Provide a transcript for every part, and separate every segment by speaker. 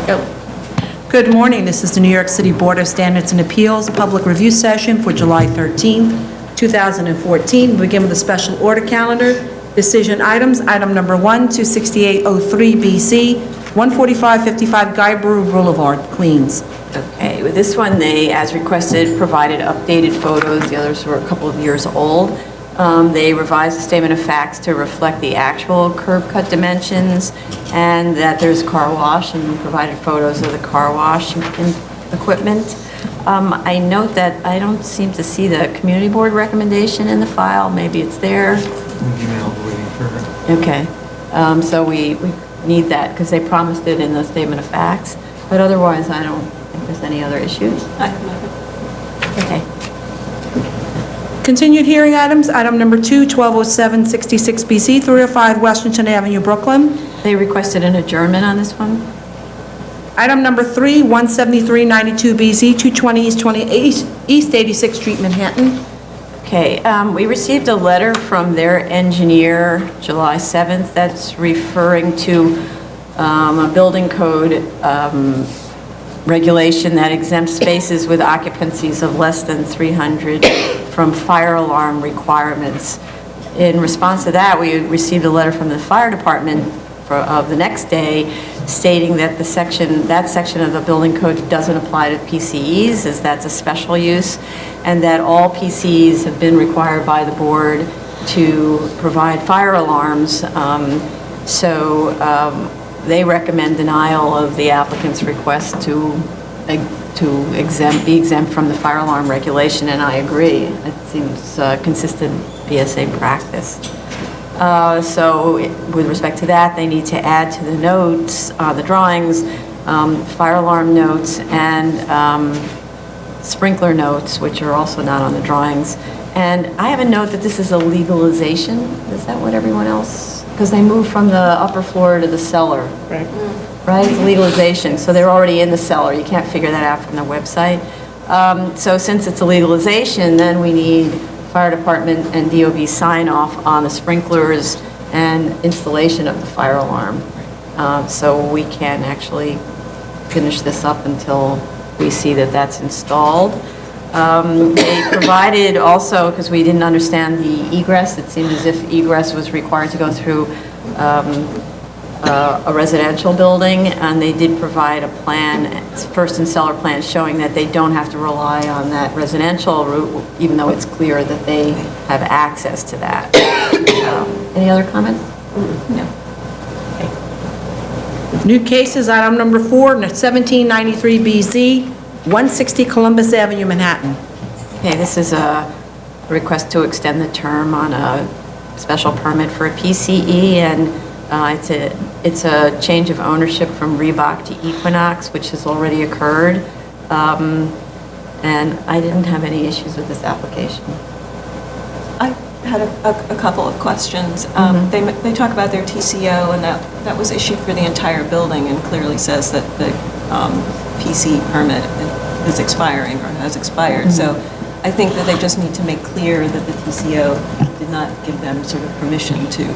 Speaker 1: Good morning. This is the New York City Board of Standards and Appeals Public Review Session for July 13th, 2014. We begin with the special order calendar. Decision items. Item number 1, 26803 BC, 14555 Guybrush Boulevard, Queens.
Speaker 2: Okay, with this one, they, as requested, provided updated photos. The others were a couple of years old. They revised the statement of facts to reflect the actual curb cut dimensions and that there's a car wash, and provided photos of the car wash equipment. I note that I don't seem to see the community board recommendation in the file. Maybe it's there.
Speaker 3: Emailed waiting for her.
Speaker 2: Okay, so we need that because they promised it in the statement of facts. But otherwise, I don't think there's any other issues. Okay.
Speaker 1: Continued hearing items. Item number 2, 120766 BC, 305 Washington Avenue, Brooklyn.
Speaker 2: They requested an adjournment on this one.
Speaker 1: Item number 3, 17392 BC, 220 East 86th Street, Manhattan.
Speaker 2: Okay, we received a letter from their engineer July 7th that's referring to a building code regulation that exempts spaces with occupancies of less than 300 from fire alarm requirements. In response to that, we received a letter from the fire department of the next day stating that that section of the building code doesn't apply to PCEs, as that's a special use, and that all PCEs have been required by the board to provide fire alarms. They recommend denial of the applicant's request to be exempt from the fire alarm regulation, and I agree. It seems consistent BSA practice. So with respect to that, they need to add to the notes, the drawings, fire alarm notes and sprinkler notes, which are also not on the drawings. And I have a note that this is a legalization. Is that what everyone else? Because they moved from the upper floor to the cellar.
Speaker 1: Right.
Speaker 2: Right, it's legalization, so they're already in the cellar. You can't figure that out from the website. So since it's a legalization, then we need fire department and DOB sign off on the sprinklers and installation of the fire alarm. So we can actually finish this up until we see that that's installed. They provided also, because we didn't understand the egress, it seemed as if egress was required to go through a residential building, and they did provide a plan, first and cellar plan, showing that they don't have to rely on that residential route, even though it's clear that they have access to that. Any other comments? No. Okay.
Speaker 1: New cases. Item number 4, 1793 BZ, 160 Columbus Avenue, Manhattan.
Speaker 2: Okay, this is a request to extend the term on a special permit for a PCE, and it's a change of ownership from Reebok to Equinox, which has already occurred. And I didn't have any issues with this application.
Speaker 4: I had a couple of questions. They talk about their TCO, and that was issued for the entire building and clearly says that the PC permit is expiring or has expired. So I think that they just need to make clear that the TCO did not give them sort of permission to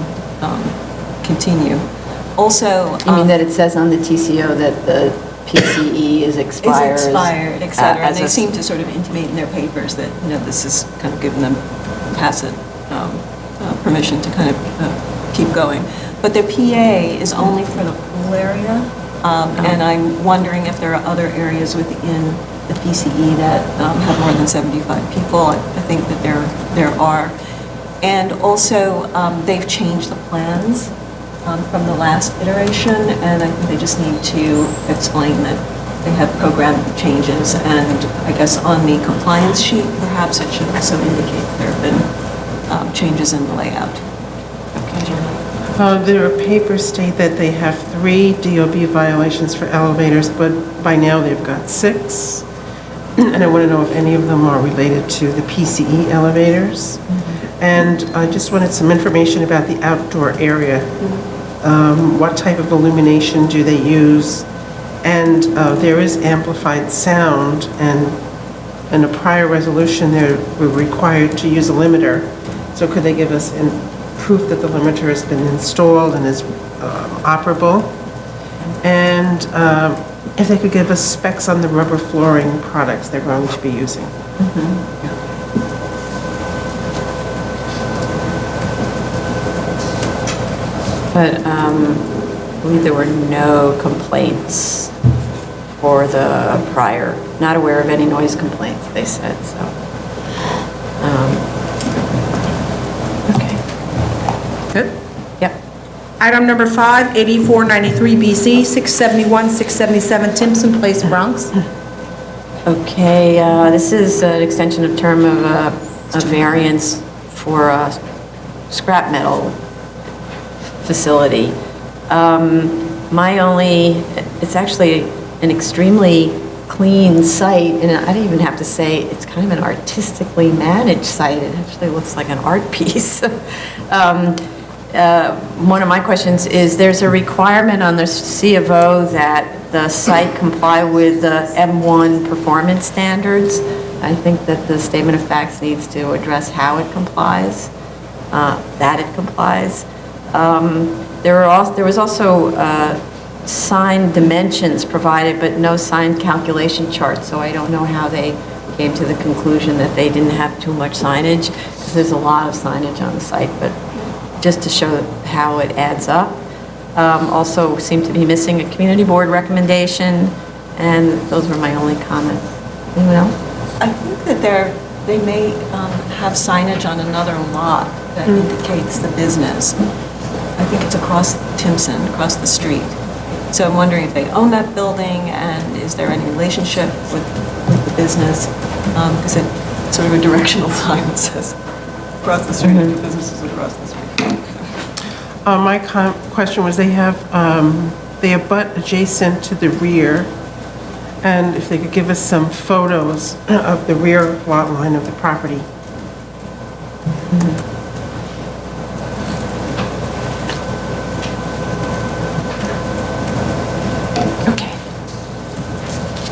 Speaker 4: continue. Also,
Speaker 2: You mean that it says on the TCO that the PCE is expired?
Speaker 4: Is expired, et cetera. And they seem to sort of intimate in their papers that, this is kind of giving them tacit permission to kind of keep going. But their PA is only for the pool area, and I'm wondering if there are other areas within the PCE that have more than 75 people. I think that there are. And also, they've changed the plans from the last iteration, and I think they just need to explain that they have program changes, and I guess on the compliance sheet, perhaps it should also indicate there have been changes in the layout.
Speaker 5: Their papers state that they have 3 DOB violations for elevators, but by now they've got 6. And I want to know if any of them are related to the PCE elevators. And I just wanted some information about the outdoor area. What type of illumination do they use? And there is amplified sound, and in a prior resolution they were required to use a limiter. So could they give us proof that the limiter has been installed and is operable? And if they could give us specs on the rubber flooring products they're going to be using.
Speaker 2: But I believe there were no complaints for the prior, not aware of any noise complaints, they said, so. Okay.
Speaker 1: Good.
Speaker 2: Yep.
Speaker 1: Item number 5, 8493 BC, 671, 677 Timpson Place, Bronx.
Speaker 2: Okay, this is an extension of term of a variance for a scrap metal facility. It's actually an extremely clean site, and I don't even have to say, it's kind of an artistically managed site. It actually looks like an art piece. One of my questions is, there's a requirement on the C of O that the site comply with the M1 performance standards. I think that the statement of facts needs to address how it complies, that it complies. There was also signed dimensions provided, but no signed calculation chart, so I don't know how they came to the conclusion that they didn't have too much signage, because there's a lot of signage on the site, but just to show how it adds up. Also seem to be missing a community board recommendation, and those were my only comments. Anyone else?
Speaker 4: I think that they may have signage on another lot that indicates the business. I think it's across Timpson, across the street. So I'm wondering if they own that building, and is there any relationship with the business? Because it's sort of a directional sign that says across the street, the business is across the street.
Speaker 5: My question was, they abut adjacent to the rear, and if they could give us some photos of the rear lot line of the property.
Speaker 2: Okay.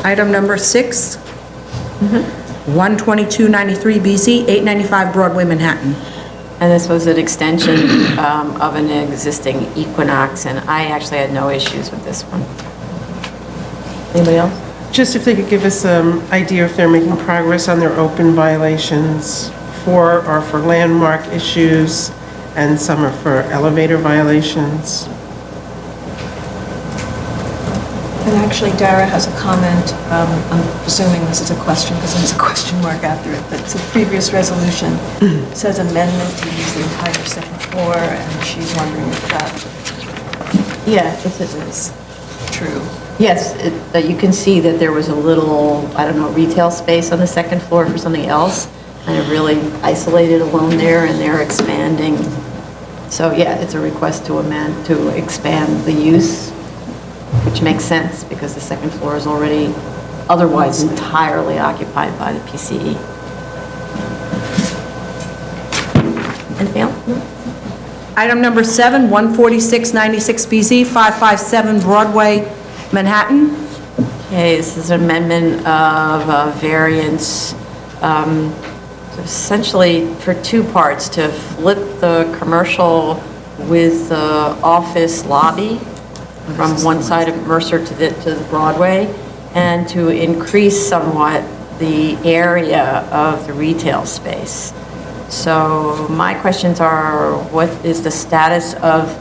Speaker 1: Item number 6, 12293 BC, 895 Broadway, Manhattan.
Speaker 2: And this was an extension of an existing Equinox, and I actually had no issues with this one. Anybody else?
Speaker 5: Just if they could give us some idea if they're making progress on their open violations for landmark issues, and some are for elevator violations.
Speaker 4: And actually, Dara has a comment. I'm presuming this is a question because there's a question mark after it, but it's a previous resolution. It says amendment to use the entire second floor, and she's wondering if that
Speaker 2: Yeah, this is
Speaker 4: is true.
Speaker 2: Yes, you can see that there was a little, I don't know, retail space on the second floor for something else, and it really isolated alone there, and they're expanding. So yeah, it's a request to amend, to expand the use, which makes sense because the second floor is already otherwise entirely occupied by the PCE. Anything else? No?
Speaker 1: Item number 7, 14696 BC, 557 Broadway, Manhattan.
Speaker 2: Okay, this is an amendment of a variance, essentially for two parts, to flip the commercial with the office lobby from one side of Mercer to the Broadway, and to increase somewhat the area of the retail space. So my questions are, what is the status of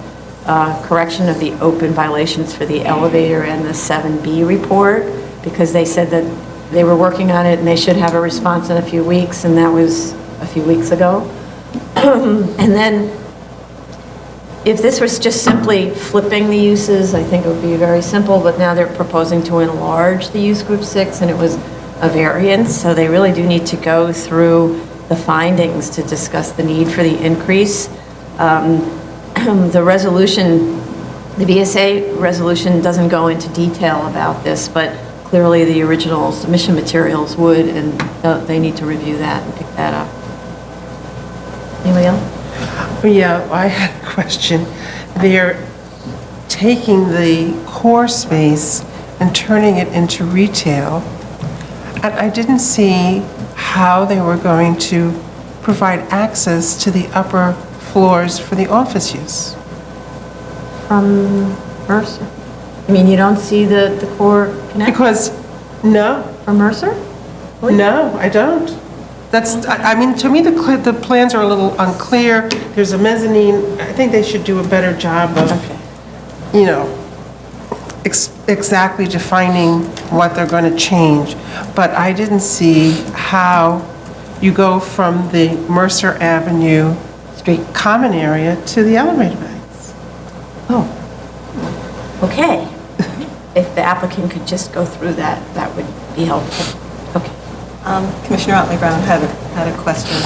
Speaker 2: correction of the open violations for the elevator and the 7B report? Because they said that they were working on it and they should have a response in a few weeks, and that was a few weeks ago. And then if this was just simply flipping the uses, I think it would be very simple, but now they're proposing to enlarge the use group 6, and it was a variance, so they really do need to go through the findings to discuss the need for the increase. The resolution, the BSA resolution doesn't go into detail about this, but clearly the original submission materials would, and they need to review that and pick that up. Anybody else?
Speaker 5: Yeah, I had a question. They're taking the core space and turning it into retail, and I didn't see how they were going to provide access to the upper floors for the office use.
Speaker 2: From Mercer. I mean, you don't see the core connect
Speaker 5: Because, no,
Speaker 2: from Mercer?
Speaker 5: no, I don't. I mean, to me, the plans are a little unclear. There's a mezzanine. I think they should do a better job of, you know, exactly defining what they're going to change. But I didn't see how you go from the Mercer Avenue
Speaker 2: Street.
Speaker 5: common area to the elevator banks.
Speaker 2: Oh, okay. If the applicant could just go through that, that would be helpful. Okay.
Speaker 4: Commissioner Otley Brown had a question.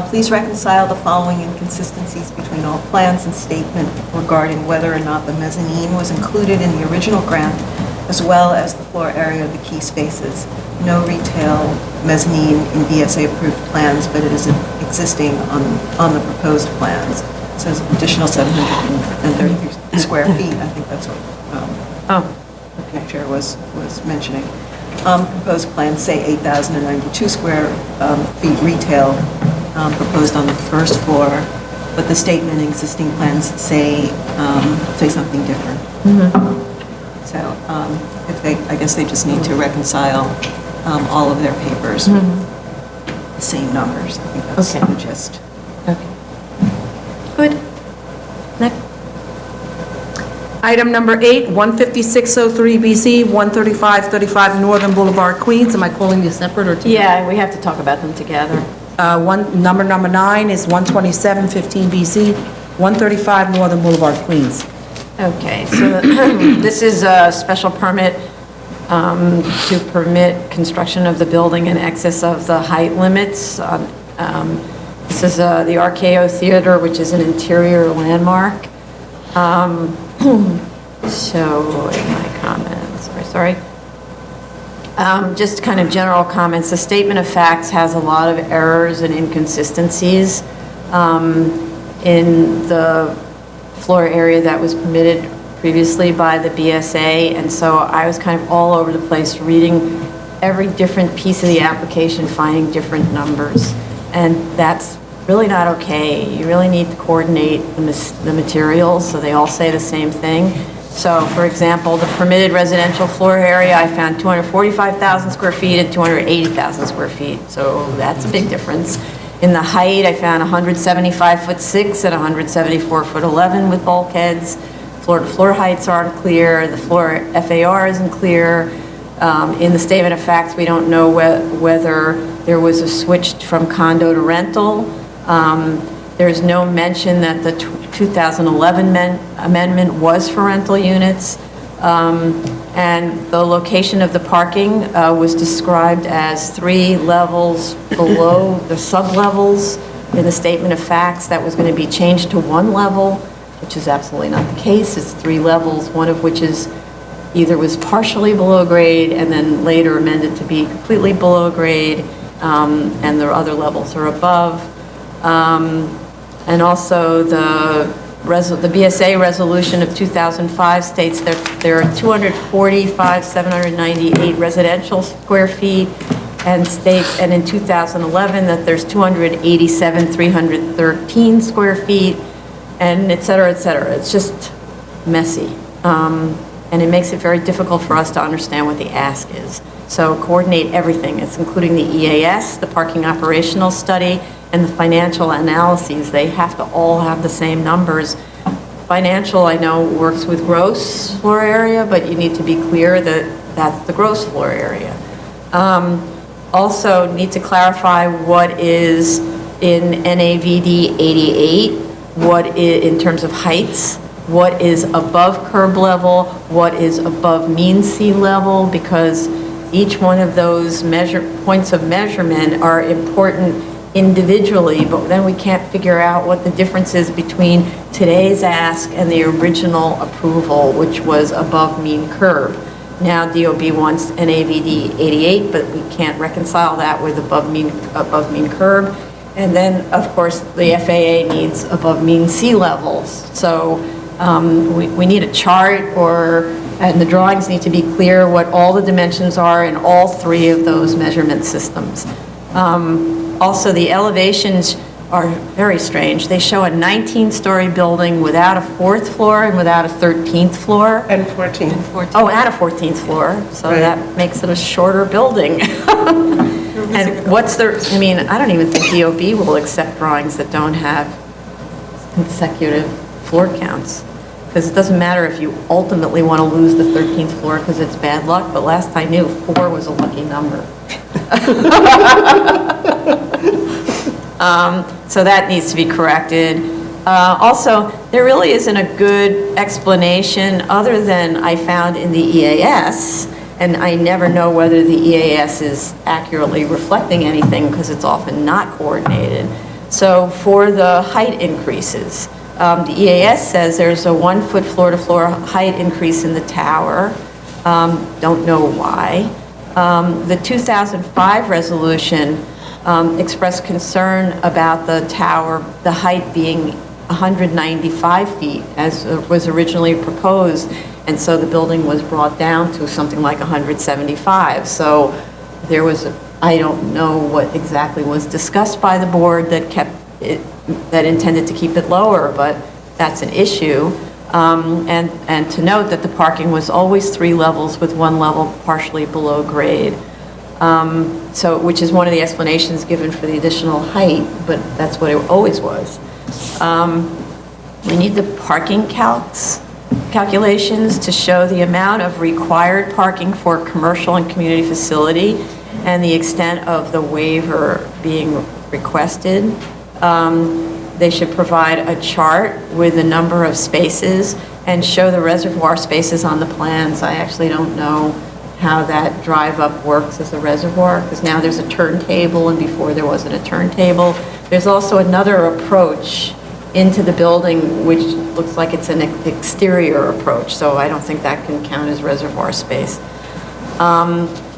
Speaker 4: Please reconcile the following inconsistencies between all plans and statement regarding whether or not the mezzanine was included in the original grant, as well as the floor area of the key spaces. No retail mezzanine in BSA-approved plans, but it is existing on the proposed plans. It says additional 733 square feet. I think that's what the picture was mentioning. Proposed plans say 8,092 square feet retail proposed on the first floor, but the statement and existing plans say something different. So I guess they just need to reconcile all of their papers with the same numbers. I think that's the gist.
Speaker 2: Okay. Good. Next.
Speaker 1: Item number 8, 15603 BZ, 13535 Northern Boulevard, Queens. Am I calling these separate or together?
Speaker 2: Yeah, we have to talk about them together.
Speaker 1: Number 9 is 12715 BZ, 135 Northern Boulevard, Queens.
Speaker 2: Okay, so this is a special permit to permit construction of the building in excess of the height limits. This is the RKO Theater, which is an interior landmark. So, in my comments, sorry. Just kind of general comments. The statement of facts has a lot of errors and inconsistencies in the floor area that was permitted previously by the BSA, and so I was kind of all over the place reading every different piece of the application, finding different numbers, and that's really not okay. You really need to coordinate the materials so they all say the same thing. So, for example, the permitted residential floor area, I found 245,000 square feet and 280,000 square feet, so that's a big difference. In the height, I found 175'6" and 174'11" with bulkheads. Floor-to-floor heights aren't clear. The floor FAR isn't clear. In the statement of facts, we don't know whether there was a switch from condo to rental. There's no mention that the 2011 amendment was for rental units. And the location of the parking was described as 3 levels below the sub-levels in the statement of facts. That was going to be changed to 1 level, which is absolutely not the case. It's 3 levels, one of which is either was partially below grade and then later amended to be completely below grade, and the other levels are above. And also the BSA resolution of 2005 states that there are 245,798 residential square feet, and states, and in 2011 that there's 287,313 square feet, and et cetera, et cetera. It's just messy. And it makes it very difficult for us to understand what the ask is. So coordinate everything. It's including the EAS, the parking operational study, and the financial analyses. They have to all have the same numbers. Financial, I know, works with gross floor area, but you need to be clear that that's the gross floor area. Also need to clarify what is in NAVD 88, what is, in terms of heights, what is above curb level, what is above mean sea level, because each one of those points of measurement are important individually, but then we can't figure out what the difference is between today's ask and the original approval, which was above mean curb. Now DOB wants NAVD 88, but we can't reconcile that with above mean curb. And then, of course, the FAA needs above mean sea levels. So we need a chart, and the drawings need to be clear what all the dimensions are in all 3 of those measurement systems. Also, the elevations are very strange. They show a 19-story building without a 4th floor and without a 13th floor.
Speaker 5: And 14.
Speaker 2: Oh, and a 14th floor, so
Speaker 5: Right.
Speaker 2: that makes it a shorter building. And what's the, I mean, I don't even think DOB will accept drawings that don't have consecutive floor counts. Because it doesn't matter if you ultimately want to lose the 13th floor because it's bad luck, but last I knew, 4 was a lucky number. So that needs to be corrected. Also, there really isn't a good explanation other than I found in the EAS, and I never know whether the EAS is accurately reflecting anything because it's often not coordinated. So for the height increases, the EAS says there's a 1-foot floor-to-floor height increase in the tower. Don't know why. The 2005 resolution expressed concern about the tower, the height being 195 feet as was originally proposed, and so the building was brought down to something like 175. So there was, I don't know what exactly was discussed by the board that kept it, that intended to keep it lower, but that's an issue. And to note that the parking was always 3 levels with 1 level partially below grade. So, which is one of the explanations given for the additional height, but that's what it always was. We need the parking calculations to show the amount of required parking for commercial and community facility and the extent of the waiver being requested. They should provide a chart with the number of spaces and show the reservoir spaces on the plans. I actually don't know how that drive-up works as a reservoir, because now there's a turntable and before there wasn't a turntable. There's also another approach into the building which looks like it's an exterior approach, so I don't think that can count as reservoir space.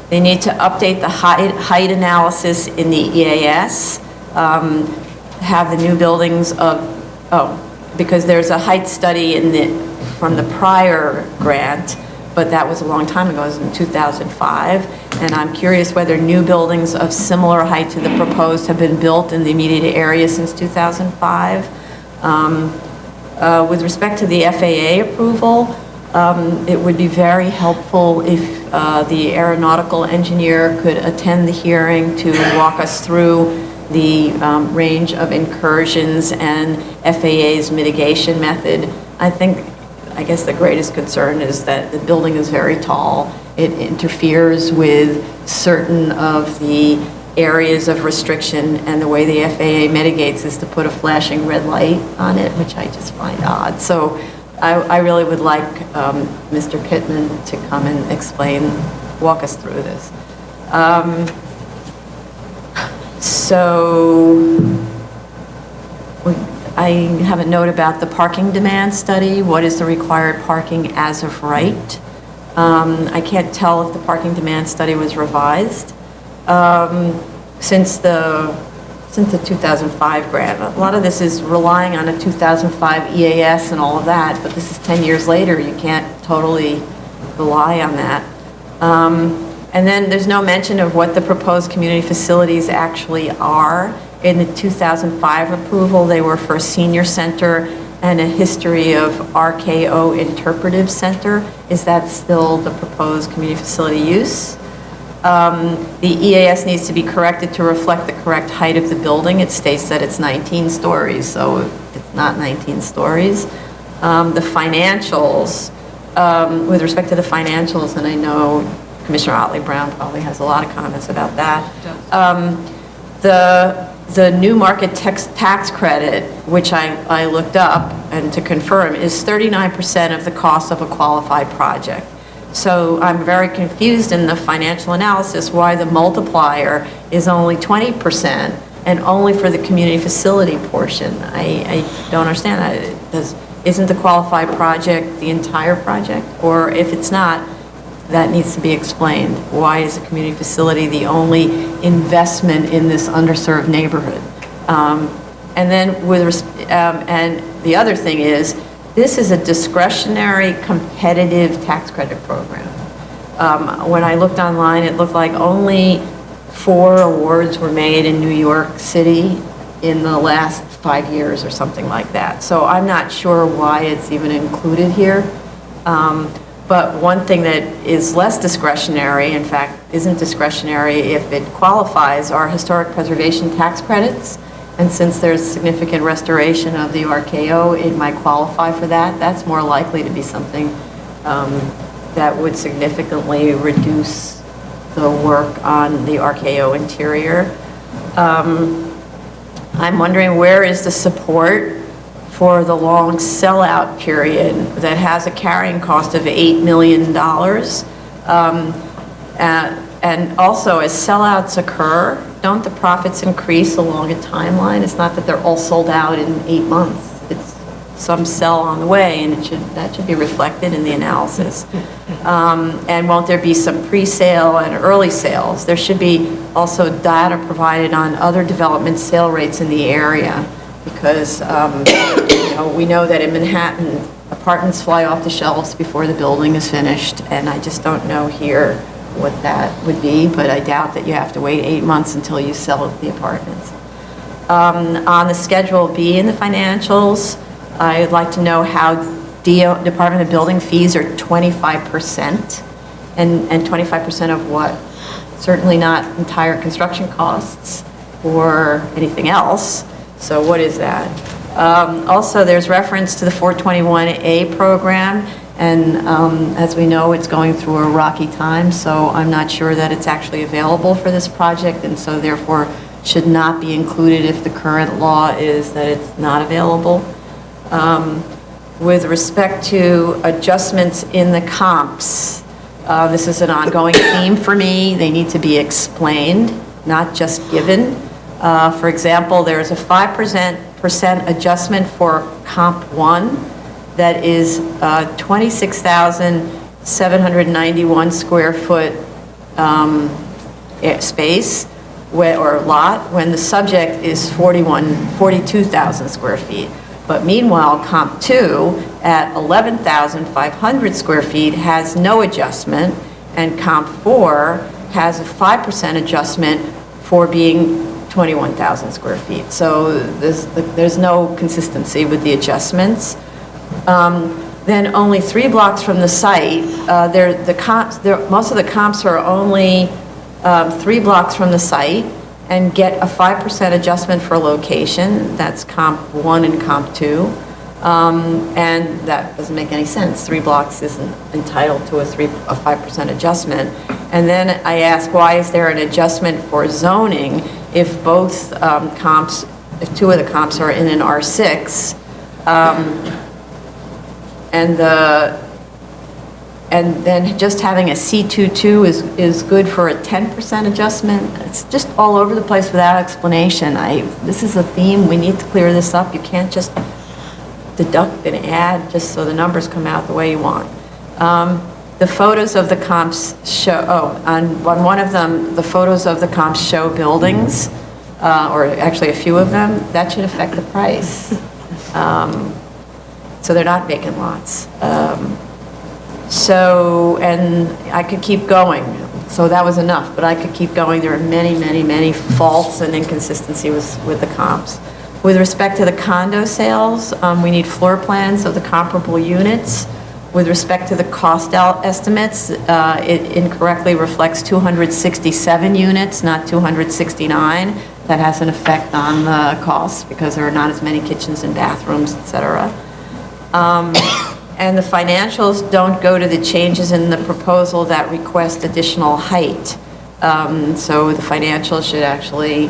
Speaker 2: They need to update the height analysis in the EAS, have the new buildings because there's a height study from the prior grant, but that was a long time ago, it was in 2005, and I'm curious whether new buildings of similar height to the proposed have been built in the immediate area since 2005. With respect to the FAA approval, it would be very helpful if the aeronautical engineer could attend the hearing to walk us through the range of incursions and FAA's mitigation method. I guess the greatest concern is that the building is very tall. It interferes with certain of the areas of restriction, and the way the FAA mitigates is to put a flashing red light on it, which I just find odd. So I really would like Mr. Pittman to come and walk us through this. I have a note about the parking demand study. What is the required parking as of right? I can't tell if the parking demand study was revised since the 2005 grant. A lot of this is relying on a 2005 EAS and all of that, but this is 10 years later. You can't totally rely on that. And then there's no mention of what the proposed community facilities actually are. In the 2005 approval, they were for a senior center and a history of RKO interpretive center. Is that still the proposed community facility use? The EAS needs to be corrected to reflect the correct height of the building. It states that it's 19 stories, so it's not 19 stories. The financials, with respect to the financials, and I know Commissioner Otley Brown probably has a lot of comments about that. The new market tax credit, which I looked up and to confirm, is 39% of the cost of a qualified project. So I'm very confused in the financial analysis why the multiplier is only 20% and only for the community facility portion. I don't understand that. Isn't the qualified project the entire project? Or if it's not, that needs to be explained. Why is the community facility the only investment in this underserved neighborhood? And then and the other thing is, this is a discretionary competitive tax credit program. When I looked online, it looked like only 4 awards were made in New York City in the last 5 years or something like that. So I'm not sure why it's even included here. But one thing that is less discretionary, in fact, isn't discretionary if it qualifies, are historic preservation tax credits. And since there's significant restoration of the RKO, it might qualify for that. That's more likely to be something that would significantly reduce the work on the RKO interior. I'm wondering, where is the support for the long sellout period that has a carrying cost of $8 million? And also, as sellouts occur, don't the profits increase along a timeline? It's not that they're all sold out in 8 months. It's some sell on the way, and that should be reflected in the analysis. And won't there be some pre-sale and early sales? There should be also data provided on other development sale rates in the area, because we know that in Manhattan, apartments fly off the shelves before the building is finished, and I just don't know here what that would be, but I doubt that you have to wait 8 months until you sell the apartments. On the Schedule B in the financials, I'd like to know how Department of Building fees are 25%, and 25% of what? Certainly not entire construction costs or anything else. So what is that? Also, there's reference to the 421A program, and as we know, it's going through a rocky time, so I'm not sure that it's actually available for this project, and so therefore should not be included if the current law is that it's not available. With respect to adjustments in the comps, this is an ongoing theme for me. They need to be explained, not just given. For example, there's a 5% adjustment for Comp 1 that is 26,791 square foot space or lot, when the subject is 42,000 square feet. But meanwhile, Comp 2 at 11,500 square feet has no adjustment, and Comp 4 has a 5% adjustment for being 21,000 square feet. So there's no consistency with the adjustments. Then only 3 blocks from the site, most of the comps are only 3 blocks from the site and get a 5% adjustment for location. That's Comp 1 and Comp 2. And that doesn't make any sense. 3 blocks isn't entitled to a 5% adjustment. And then I ask, why is there an adjustment for zoning if both comps, if 2 of the comps are in an R6? And then just having a C22 is good for a 10% adjustment. It's just all over the place without explanation. This is a theme, we need to clear this up. You can't just deduct and add just so the numbers come out the way you want. The photos of the comps show, on one of them, the photos of the comps show buildings, or actually a few of them. That should affect the price. So they're not vacant lots. And I could keep going. So that was enough, but I could keep going. There are many, many, many faults and inconsistencies with the comps. With respect to the condo sales, we need floor plans of the comparable units. With respect to the cost estimates, it incorrectly reflects 267 units, not 269. That has an effect on the costs because there are not as many kitchens and bathrooms, et cetera. And the financials don't go to the changes in the proposal that request additional height. So the financials should actually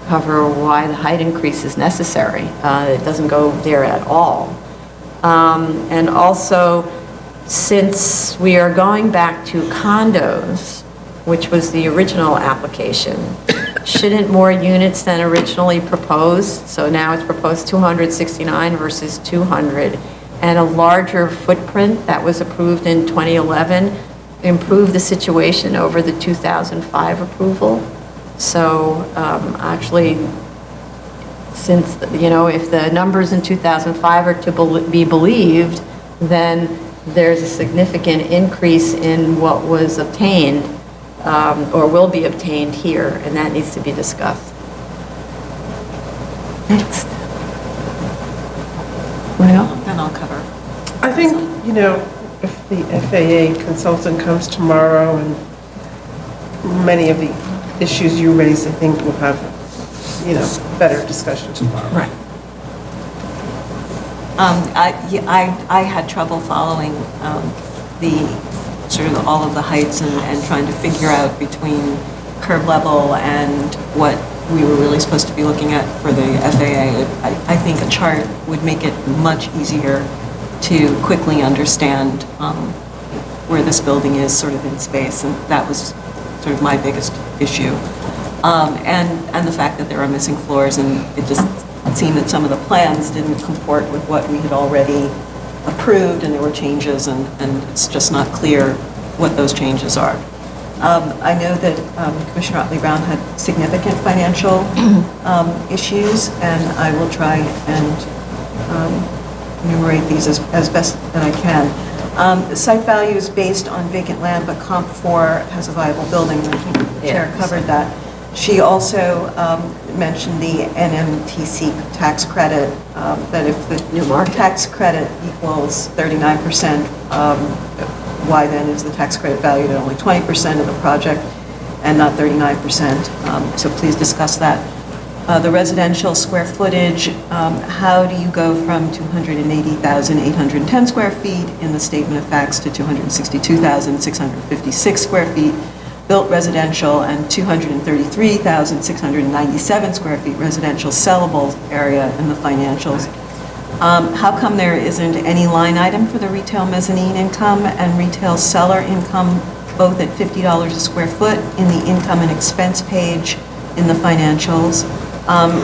Speaker 2: cover why the height increase is necessary. It doesn't go there at all. And also, since we are going back to condos, which was the original application, shouldn't more units than originally proposed, so now it's proposed 269 versus 200, and a larger footprint that was approved in 2011 improve the situation over the 2005 approval? So actually, since, if the numbers in 2005 are to be believed, then there's a significant increase in what was obtained or will be obtained here, and that needs to be discussed. Next. What else?
Speaker 4: And I'll cover.
Speaker 5: I think, if the FAA consultant comes tomorrow and many of the issues you raised, I think we'll have, better discussion tomorrow.
Speaker 1: Right.
Speaker 4: I had trouble following the sort of all of the heights and trying to figure out between curb level and what we were really supposed to be looking at for the FAA. I think a chart would make it much easier to quickly understand where this building is sort of in space, and that was sort of my biggest issue. And the fact that there are missing floors, and it just seemed that some of the plans didn't comport with what we had already approved, and there were changes, and it's just not clear what those changes are. I know that Commissioner Otley-Brown had significant financial issues, and I will try and enumerate these as best that I can. The site value is based on vacant land, but Comp 4 has a viable building. The Chair covered that. She also mentioned the NMTC tax credit, that if the
Speaker 2: New market.
Speaker 4: tax credit equals 39%, why then is the tax credit valued at only 20% of the project and not 39%? So please discuss that. The residential square footage, how do you go from 280,810 square feet in the statement of facts to 262,656 square feet built residential and 233,697 square feet residential sellable area in the financials? How come there isn't any line item for the retail mezzanine income and retail seller income, both at $50 a square foot in the income and expense page in the financials?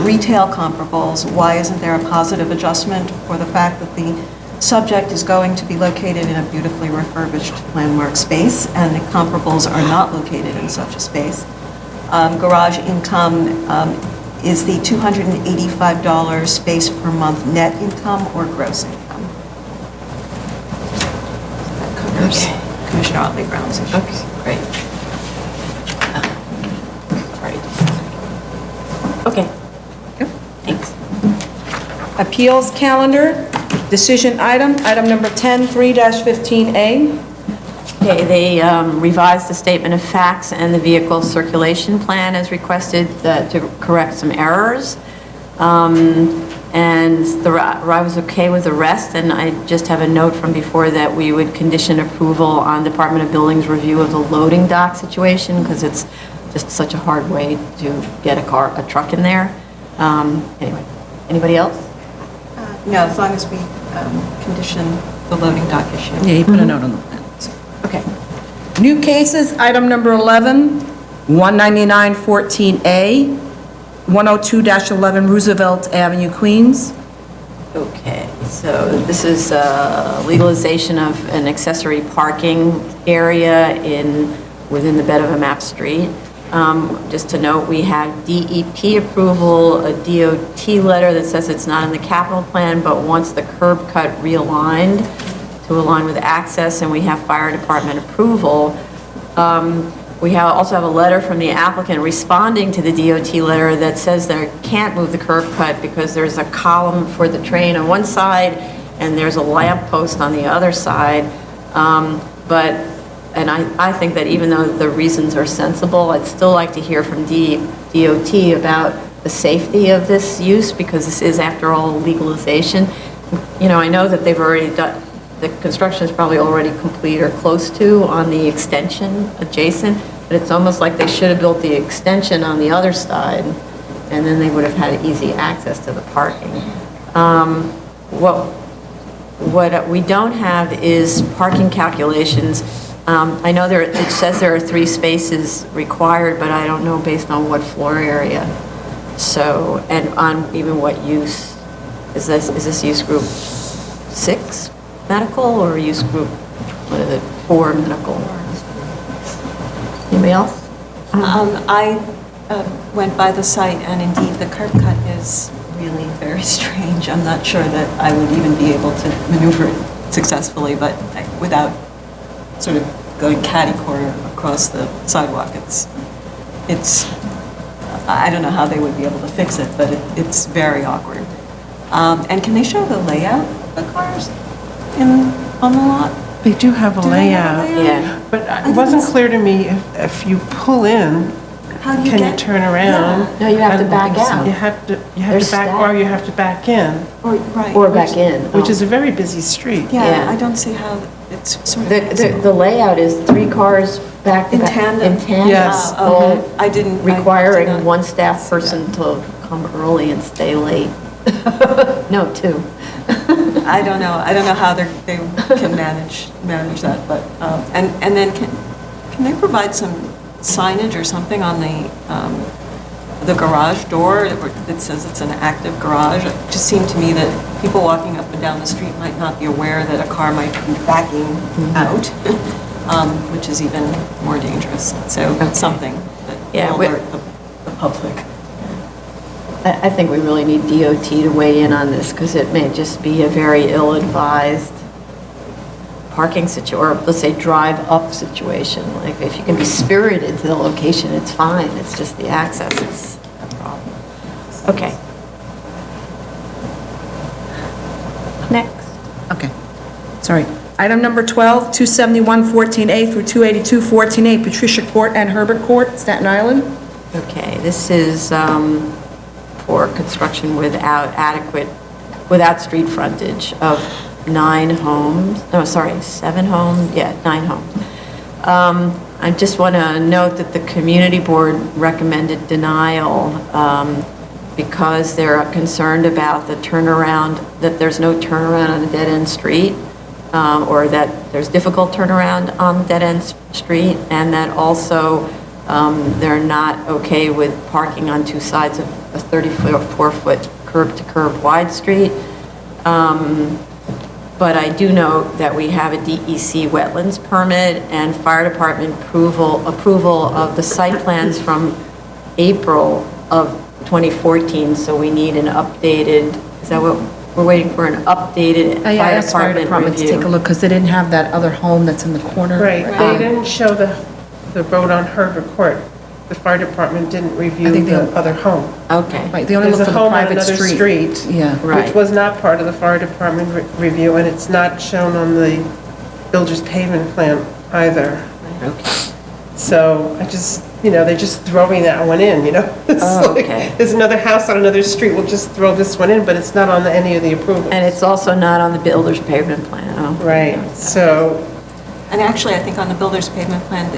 Speaker 4: Retail comparables, why isn't there a positive adjustment for the fact that the subject is going to be located in a beautifully refurbished landmark space and the comparables are not located in such a space? Garage income, is the $285 space per month net income or gross income? That covers Commissioner Otley-Brown's issues.
Speaker 2: Okay, great. Right. Okay. Thanks.
Speaker 1: Appeals calendar, decision item number 10, 3-15A.
Speaker 2: Okay, they revised the statement of facts and the vehicle circulation plan as requested to correct some errors. And I was okay with the rest, and I just have a note from before that we would condition approval on Department of Buildings review of the loading dock situation, because it's just such a hard way to get a truck in there. Anyway, anybody else?
Speaker 4: No, as long as we condition the loading dock issue.
Speaker 1: Yeah, you put a note on the plan.
Speaker 2: Okay.
Speaker 1: New cases, item number 11, 19914A, 102-11 Roosevelt Avenue, Queens.
Speaker 2: Okay, so this is legalization of an accessory parking area within the bed of a map street. Just to note, we have DEP approval, a DOT letter that says it's not in the capital plan, but wants the curb cut realigned to align with access, and we have fire department approval. We also have a letter from the applicant responding to the DOT letter that says they can't move the curb cut because there's a column for the train on one side and there's a lamp post on the other side. And I think that even though the reasons are sensible, I'd still like to hear from DOT about the safety of this use, because this is, after all, legalization. I know that they've already done, the construction is probably already complete or close to on the extension adjacent, but it's almost like they should have built the extension on the other side, and then they would have had easy access to the parking. What we don't have is parking calculations. I know it says there are 3 spaces required, but I don't know based on what floor area. So, and on even what use. Is this use group 6 medical or use group, 4 medical? Anybody else?
Speaker 4: I went by the site, and indeed, the curb cut is really very strange. I'm not sure that I would even be able to maneuver it successfully, but without sort of going catty corner across the sidewalk, I don't know how they would be able to fix it, but it's very awkward. And can they show the layout of the cars on the lot?
Speaker 5: They do have a
Speaker 4: Do they have a
Speaker 5: layout.
Speaker 4: layout?
Speaker 2: Yeah.
Speaker 5: But it wasn't clear to me if you pull in,
Speaker 4: How do you
Speaker 5: can you
Speaker 4: get?
Speaker 5: turn around?
Speaker 2: No, you have to
Speaker 5: And
Speaker 2: back out.
Speaker 5: You have to
Speaker 2: There's
Speaker 5: back,
Speaker 2: staff.
Speaker 5: or you have to back in,
Speaker 4: Right.
Speaker 2: Or back in.
Speaker 5: which is a very busy street.
Speaker 4: Yeah,
Speaker 2: Yeah.
Speaker 4: I don't see how it's sort of.
Speaker 2: The layout is 3 cars back to
Speaker 4: In
Speaker 2: back.
Speaker 4: tandem?
Speaker 2: In tandem.
Speaker 5: Yes.
Speaker 2: all
Speaker 4: I didn't. I did
Speaker 2: Requiring
Speaker 4: not
Speaker 2: one staff
Speaker 4: see
Speaker 2: person to come early and stay late. No, 2.
Speaker 4: I don't know how they can manage that, but, and then can they provide some signage or something on the garage door that says it's an active garage? It just seemed to me that people walking up and down the street might not be aware that a car might be backing out, which is even more dangerous. So it's something that
Speaker 2: Yeah,
Speaker 4: will alert the public.
Speaker 2: I think we really need DOT to weigh in on this, because it may just be a very ill-advised parking situation, or let's say drive-up situation. Like, if you can be spirited to the location, it's fine, it's just the access is a problem. Okay. Next.
Speaker 1: Okay, sorry. Item number 12, 271-14A through 282-14A, Patricia Court and Herbert Court, Staten Island.
Speaker 2: Okay, this is for construction without street frontage of 9 homes, no, sorry, 7 homes, yeah, 9 homes. I just want to note that the community board recommended denial because they're concerned about the turnaround, that there's no turnaround on a dead-end street, or that there's difficult turnaround on the dead-end street, and that also they're not okay with parking on 2 sides of a 34-foot curb-to-curb wide street. But I do note that we have a DEC wetlands permit and fire department approval of the site plans from April of 2014, so we need an updated, is that what, we're waiting for an updated
Speaker 1: I
Speaker 2: fire
Speaker 1: asked fire department to take a
Speaker 2: review.
Speaker 1: look, because they didn't have that other home that's in the corner.
Speaker 5: Right, they didn't show the road on Herbert Court. The fire department didn't review
Speaker 1: I think
Speaker 5: the
Speaker 1: they-
Speaker 5: other home.
Speaker 2: Okay,
Speaker 1: Right, they only
Speaker 5: There's
Speaker 1: looked
Speaker 5: a
Speaker 1: for the
Speaker 5: home on
Speaker 1: private
Speaker 5: another
Speaker 1: street.
Speaker 5: street,
Speaker 1: Yeah.
Speaker 2: right.
Speaker 5: which was not part of the fire department review, and it's not shown on the builder's pavement plan either.
Speaker 2: Okay.
Speaker 5: So I just, they're just throwing that one in, It's
Speaker 2: Oh,
Speaker 5: like,
Speaker 2: okay.
Speaker 5: there's another house on another street, we'll just throw this one in, but it's not on any of the approvals.
Speaker 2: And it's also not on the builder's pavement plan, oh.
Speaker 5: Right, so,
Speaker 4: And actually, I think on the builder's pavement plan,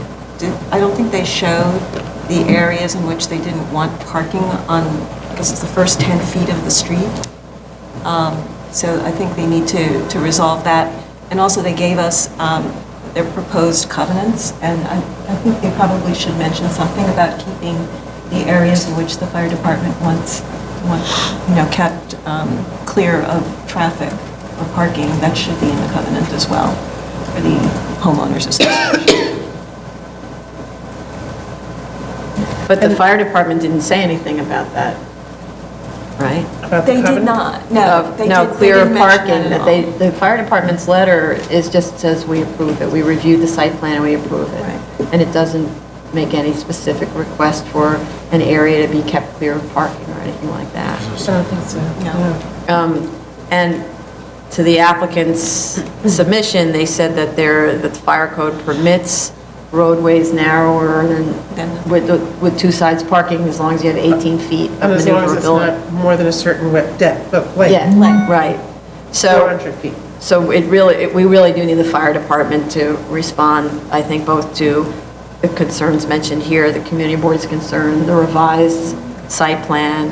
Speaker 4: I don't think they showed the areas in which they didn't want parking on, because it's the first 10 feet of the street. So I think they need to resolve that. And also, they gave us their proposed covenants, and I think they probably should mention something about keeping the areas in which the fire department wants kept clear of traffic or parking. That should be in the covenant as well, for the homeowners association.
Speaker 2: But the fire department didn't say anything about that, right?
Speaker 5: about the
Speaker 4: They did
Speaker 5: covenant?
Speaker 4: not, no. they
Speaker 2: No,
Speaker 4: did- they
Speaker 2: clear
Speaker 4: didn't mention
Speaker 2: parking,
Speaker 4: at
Speaker 2: that
Speaker 4: all.
Speaker 2: the fire department's letter just says we approve it, we reviewed the site plan and we approve it.
Speaker 4: Right.
Speaker 2: And it doesn't make any specific request for an area to be kept clear of parking or anything like that.
Speaker 5: I don't think so.
Speaker 4: No.
Speaker 2: And to the applicant's submission, they said that the fire code permits roadways narrower than, with 2 sides parking, as long as you have 18 feet of
Speaker 5: And as long as it's
Speaker 2: maneuverability.
Speaker 5: not more than a certain depth, but like
Speaker 2: Yeah, right. So.
Speaker 5: 400 feet.
Speaker 2: So we really do need the fire department to respond, I think, both to the concerns mentioned here, the community board's concern, the revised site plan.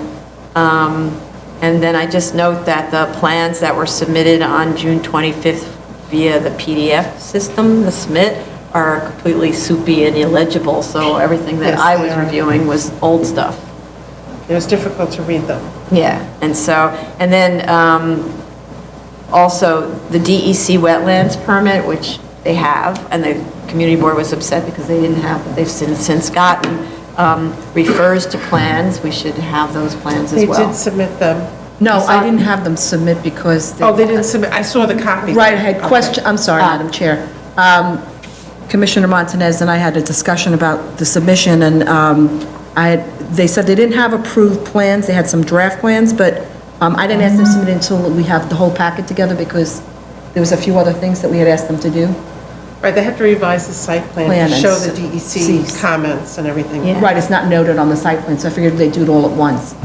Speaker 2: And then I just note that the plans that were submitted on June 25th via the PDF system, the SMIT, are completely soupy and illegible, so everything that
Speaker 5: Yes,
Speaker 2: I
Speaker 5: they
Speaker 2: was
Speaker 5: are.
Speaker 2: reviewing was old stuff.
Speaker 5: It was difficult to read them.
Speaker 2: Yeah, and then also the DEC wetlands permit, which they have, and the community board was upset because they didn't have, but they've since gotten, refers to plans. We should have those plans as
Speaker 5: They
Speaker 2: well.
Speaker 5: did submit them.
Speaker 1: No, I didn't have them submit because.
Speaker 5: Oh, they didn't submit, I saw the copy.
Speaker 1: Right, I had question, I'm sorry, Madam Chair. Commissioner Montanez and I had a discussion about the submission, and They said they didn't have approved plans, they had some draft plans, but I didn't ask them to submit until we have the whole packet together because there was a few other things that we had asked them to do.
Speaker 5: Right, they have to revise the site plan
Speaker 1: Plan
Speaker 5: to
Speaker 1: and
Speaker 5: show the
Speaker 1: s-
Speaker 5: DEC comments and everything.
Speaker 2: Yeah.
Speaker 1: Right, it's not noted on the site plan, so I figured they'd do it all at once.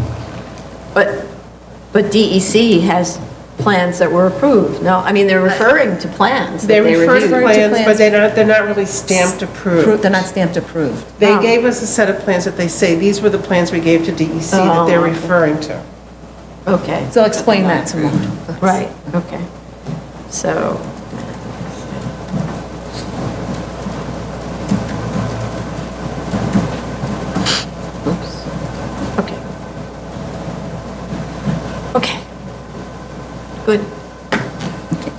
Speaker 2: But DEC has plans that were approved. No, I mean, they're referring to plans that
Speaker 5: They
Speaker 2: they
Speaker 5: refer to
Speaker 2: reviewed.
Speaker 5: plans, but they're not really stamped approved.
Speaker 1: They're not stamped approved.
Speaker 5: They
Speaker 2: Oh.
Speaker 5: gave us a set of plans that they say, these were the plans we gave to DEC that they're
Speaker 2: Oh.
Speaker 5: referring to.
Speaker 2: Okay,
Speaker 1: So I'll explain that to them.
Speaker 2: right, okay. So, oops, okay. Okay. Good.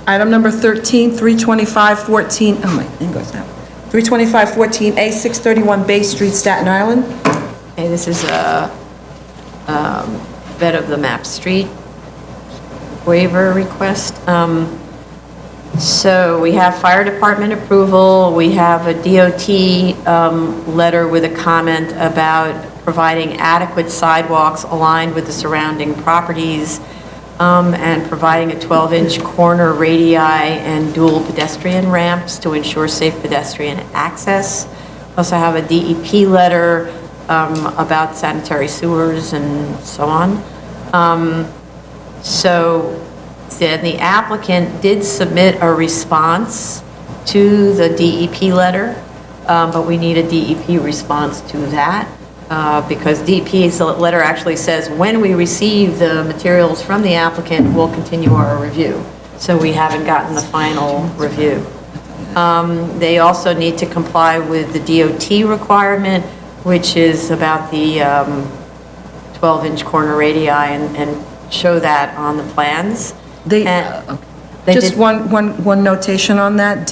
Speaker 1: Item number 13, 32514, oh my thing goes down. 32514A, 631 Bay Street, Staten Island.
Speaker 2: Okay, this is a bed of the map street waiver request. So we have fire department approval, we have a DOT letter with a comment about providing adequate sidewalks aligned with the surrounding properties, and providing a 12-inch corner radii and dual pedestrian ramps to ensure safe pedestrian access. Also have a DEP letter about sanitary sewers and so on. So then the applicant did submit a response to the DEP letter, but we need a DEP response to that, because DEP's letter actually says, when we receive the materials from the applicant, we'll continue our review. So we haven't gotten the final review. They also need to comply with the DOT requirement, which is about the 12-inch corner radii, and show that on the plans. They
Speaker 1: Just
Speaker 2: did-
Speaker 1: one notation on that.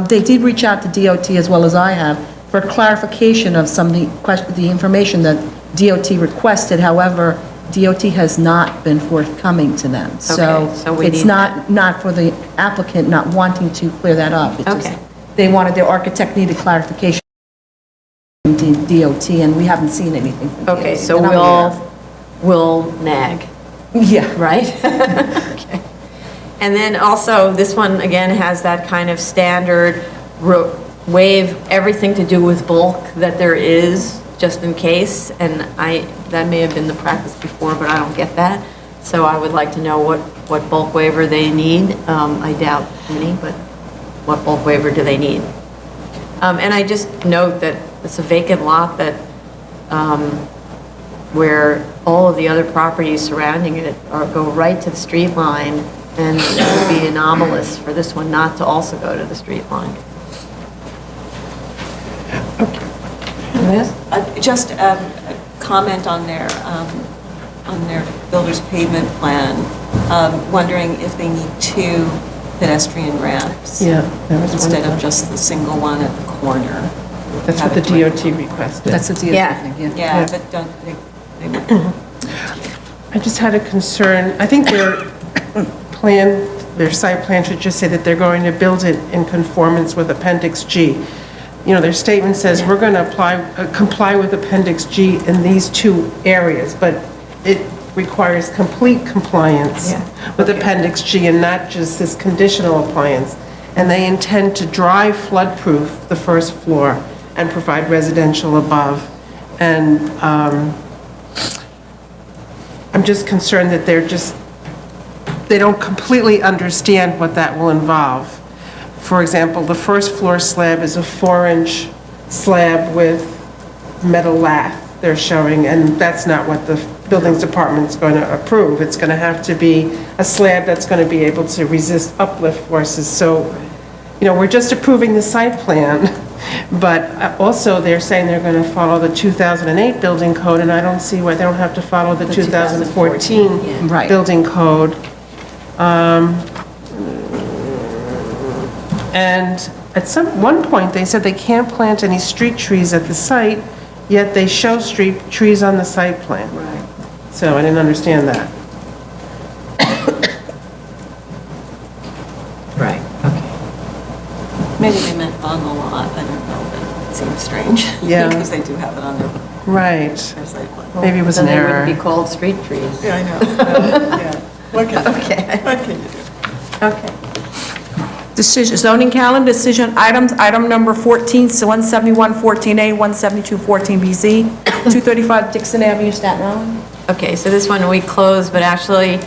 Speaker 1: They did reach out to DOT as well as I have for clarification of some of the information that DOT requested. However, DOT has not been forthcoming to them.
Speaker 2: Okay, so we
Speaker 1: it's
Speaker 2: need that.
Speaker 1: not for the applicant not wanting to clear that up. It's just
Speaker 2: Okay.
Speaker 1: They wanted, their architect needed clarification from DOT, and we haven't seen anything from DOT.
Speaker 2: Okay, so
Speaker 1: And I'm aware.
Speaker 2: we'll nag.
Speaker 1: Yeah.
Speaker 2: Right? Okay. And then also, this one, again, has that kind of standard waive everything to do with bulk that there is, just in case, and that may have been the practice before, but I don't get that. So I would like to know what bulk waiver they need. I doubt any, but what bulk waiver do they need? And I just note that it's a vacant lot that, where all of the other properties surrounding it go right to the street line, and it would be anomalous for this one not to also go to the street line. Yes?
Speaker 4: Just a comment on their builder's pavement plan, wondering if they need 2 pedestrian ramps.
Speaker 5: Yeah, that was one
Speaker 4: Instead
Speaker 5: of
Speaker 4: of just the single one at the corner.
Speaker 5: That's what the DOT requested.
Speaker 1: That's a DOT
Speaker 2: Yeah.
Speaker 1: thing, yeah.
Speaker 4: Yeah, but don't, they would.
Speaker 5: I just had a concern, I think their site plan should just say that they're going to build it in conformance with Appendix G. You know, their statement says, we're going to comply with Appendix G in these 2 areas, but it requires complete compliance with Appendix G and not just this conditional compliance. And they intend to dry flood-proof the first floor and provide residential above. And I'm just concerned that they don't completely understand what that will involve. For example, the first floor slab is a 4-inch slab with metal lath they're showing, and that's not what the buildings department's going to approve. It's going to have to be a slab that's going to be able to resist uplift forces. So, you know, we're just approving the site plan, but also they're saying they're going to follow the 2008 building code, and I don't see why they don't have to follow the 2014
Speaker 1: Right.
Speaker 5: building code. And at one point, they said they can't plant any street trees at the site, yet they show street trees on the site plan.
Speaker 2: Right.
Speaker 5: So I didn't understand that.
Speaker 2: Right, okay.
Speaker 4: Maybe they meant on the lot, I don't know, but it seems strange.
Speaker 5: Yeah.
Speaker 4: Because they do have it on their
Speaker 5: Right. Maybe it was an
Speaker 2: Then they
Speaker 5: error.
Speaker 2: wouldn't be called street trees.
Speaker 6: Yeah, I know. Yeah. What can you do?
Speaker 2: Okay.
Speaker 1: Decision, zoning calendar, decision items, item number 14, so 17114A, 17214BZ, 235 Dixon Avenue, Staten Island.
Speaker 2: Okay, so this one we closed, but actually,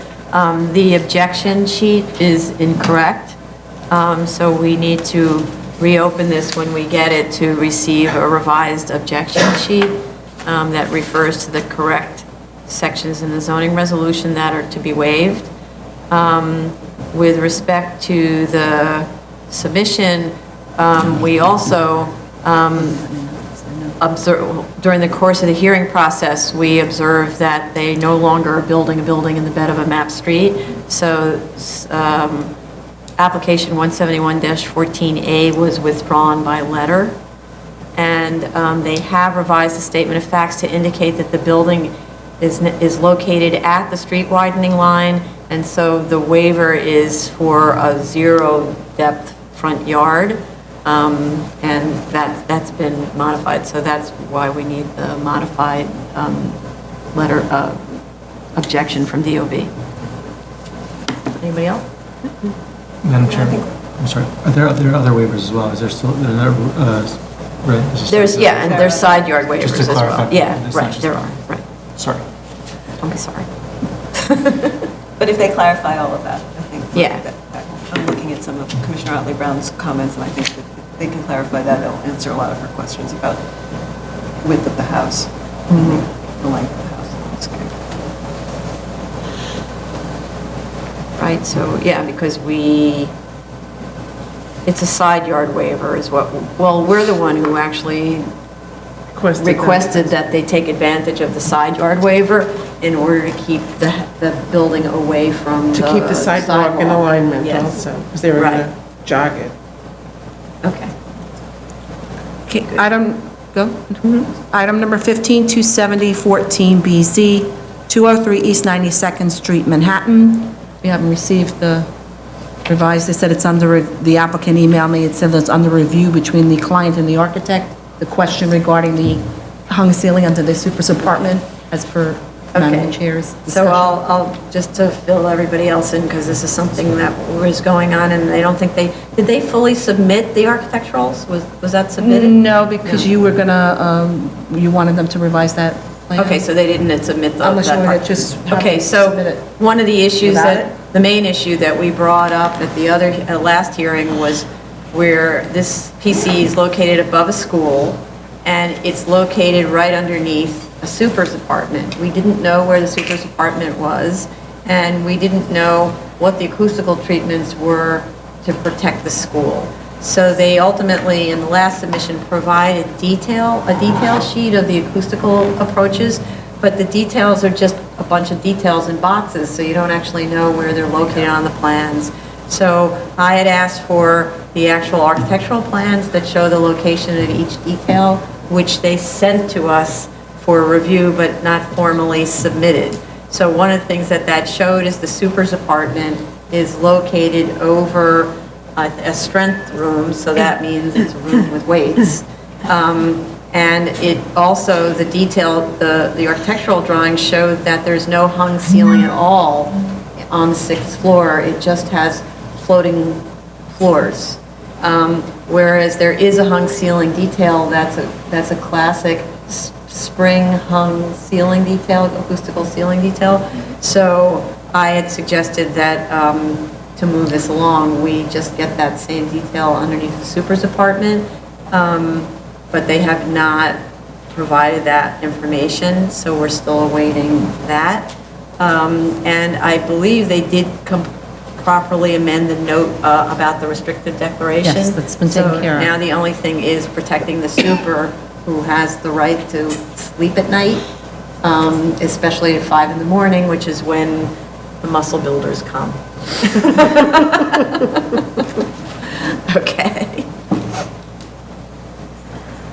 Speaker 2: the objection sheet is incorrect. So we need to reopen this when we get it to receive a revised objection sheet that refers to the correct sections in the zoning resolution that are to be waived. With respect to the submission, we also during the course of the hearing process, we observed that they no longer are building a building in the bed of a map street. So application 171-14A was withdrawn by letter. And they have revised the statement of facts to indicate that the building is located at the street widening line. And so the waiver is for a zero depth front yard. And that's been modified, so that's why we need the modified letter objection from DOB. Anybody else?
Speaker 3: Madam Chair, I'm sorry, are there other waivers as well? Is there still, right?
Speaker 2: There's, yeah, and there's side yard waivers
Speaker 3: Just to
Speaker 2: as well.
Speaker 3: clarify,
Speaker 2: Yeah,
Speaker 3: it's not
Speaker 2: right,
Speaker 3: just
Speaker 2: there
Speaker 3: the-
Speaker 2: are, right.
Speaker 3: Sorry.
Speaker 2: Don't be sorry.
Speaker 4: But if they clarify all of that, I think.
Speaker 2: Yeah.
Speaker 4: I'm looking at some of Commissioner Otley Brown's comments, and I think that if they can clarify that, it'll answer a lot of her questions about width of the house, the length of the house. That's good.
Speaker 2: Right, so, yeah, because it's a side yard waiver is what, well, we're the one who actually requested that they take advantage of the side yard waiver in order to keep the building away from the
Speaker 5: To keep the sidewalk in alignment
Speaker 2: Yes.
Speaker 5: also, because they were going
Speaker 2: Right.
Speaker 5: to jog it.
Speaker 2: Okay.
Speaker 1: Okay, item, go. Item number 15, 27014BZ, 203 East 92nd Street, Manhattan. We haven't received the revised, they said it's under, the applicant emailed me, it said it's under review between the client and the architect. The question regarding the hung ceiling under the super's apartment, as per Madam Chair's
Speaker 2: So
Speaker 1: discussion.
Speaker 2: I'll, just to fill everybody else in, because this is something that was going on, and they don't think did they fully submit the architecturals? Was that submitted?
Speaker 1: No, because you were gonna, you wanted them to revise that plan.
Speaker 2: Okay, so they didn't submit that
Speaker 1: Unless you
Speaker 2: part.
Speaker 1: wanted to just have
Speaker 2: Okay,
Speaker 1: them
Speaker 2: so
Speaker 1: submit it
Speaker 2: one of the issues
Speaker 1: without
Speaker 2: that,
Speaker 1: it?
Speaker 2: the main issue that we brought up at the last hearing was where this PC is located above a school, and it's located right underneath a super's apartment. We didn't know where the super's apartment was, and we didn't know what the acoustical treatments were to protect the school. So they ultimately, in the last submission, provided a detail sheet of the acoustical approaches, but the details are just a bunch of details in boxes, so you don't actually know where they're located on the plans. So I had asked for the actual architectural plans that show the location of each detail, which they sent to us for review, but not formally submitted. So one of the things that showed is the super's apartment is located over a strength room, so that means it's a room with weights. And it also, the detail, the architectural drawing showed that there's no hung ceiling at all on the 6th floor. It just has floating floors. Whereas there is a hung ceiling detail, that's a classic spring hung ceiling detail, acoustical ceiling detail. So I had suggested that to move this along, we just get that same detail underneath the super's apartment, but they have not provided that information, so we're still awaiting that. And I believe they did properly amend the note about the restrictive declaration.
Speaker 1: Yes, that's been taken care of.
Speaker 2: So now the only thing is protecting the super who has the right to sleep at night, especially at 5 in the morning, which is when the muscle builders come. Okay.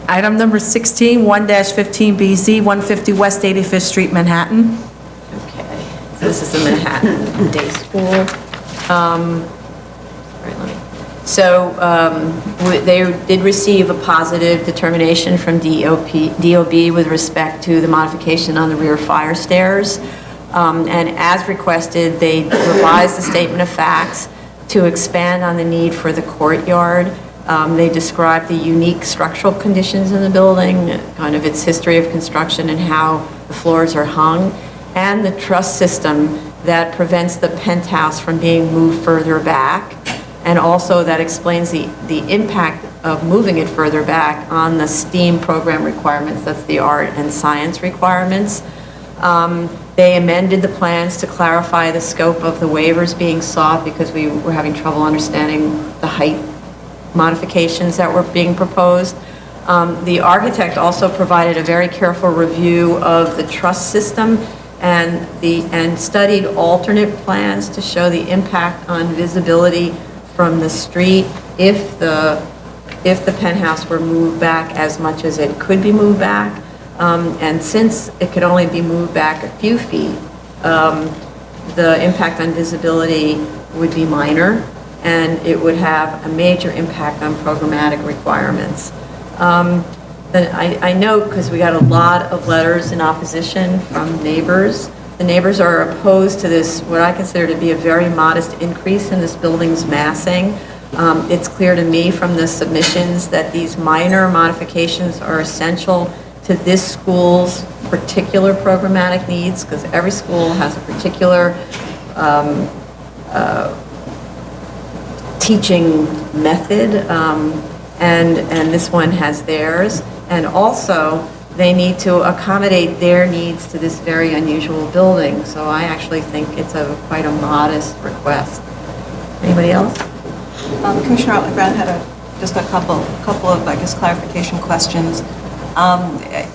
Speaker 1: Item number 16, 1-15BZ, 150 West 85th Street, Manhattan.
Speaker 2: Okay, so this is the Manhattan Day School. Right, let me, So they did receive a positive determination from DOB with respect to the modification on the rear fire stairs. And as requested, they revised the statement of facts to expand on the need for the courtyard. They described the unique structural conditions in the building, kind of its history of construction and how the floors are hung, and the truss system that prevents the penthouse from being moved further back, and also that explains the impact of moving it further back on the STEAM program requirements, that's the art and science requirements. They amended the plans to clarify the scope of the waivers being sought because we were having trouble understanding the height modifications that were being proposed. The architect also provided a very careful review of the truss system and studied alternate plans to show the impact on visibility from the street if the penthouse were moved back as much as it could be moved back. And since it could only be moved back a few feet, the impact on visibility would be minor, and it would have a major impact on programmatic requirements. I note, because we got a lot of letters in opposition from neighbors. The neighbors are opposed to this, what I consider to be a very modest increase in this building's massing. It's clear to me from the submissions that these minor modifications are essential to this school's particular programmatic needs, because every school has a particular teaching method, and this one has theirs. And also, they need to accommodate their needs to this very unusual building. So I actually think it's quite a modest request. Anybody else?
Speaker 4: Commissioner Otley-Brown had just a couple of, I guess, clarification questions.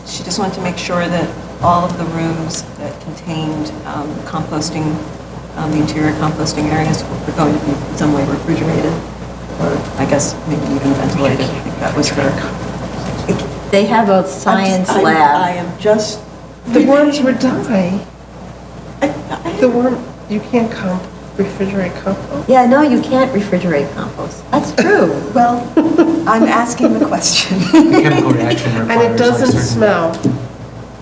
Speaker 4: She just wanted to make sure that all of the rooms that contained composting, the interior composting areas were going to be in some way refrigerated, or I guess maybe even ventilated. I think that was her.
Speaker 2: They have a science lab.
Speaker 4: I am just...
Speaker 5: The worms would die. The worm, you can't refrigerate compost?
Speaker 2: Yeah, no, you can't refrigerate compost. That's true.
Speaker 4: Well, I'm asking the question.
Speaker 3: The chemical reaction requires.
Speaker 5: And it doesn't
Speaker 3: like certain-
Speaker 5: smell.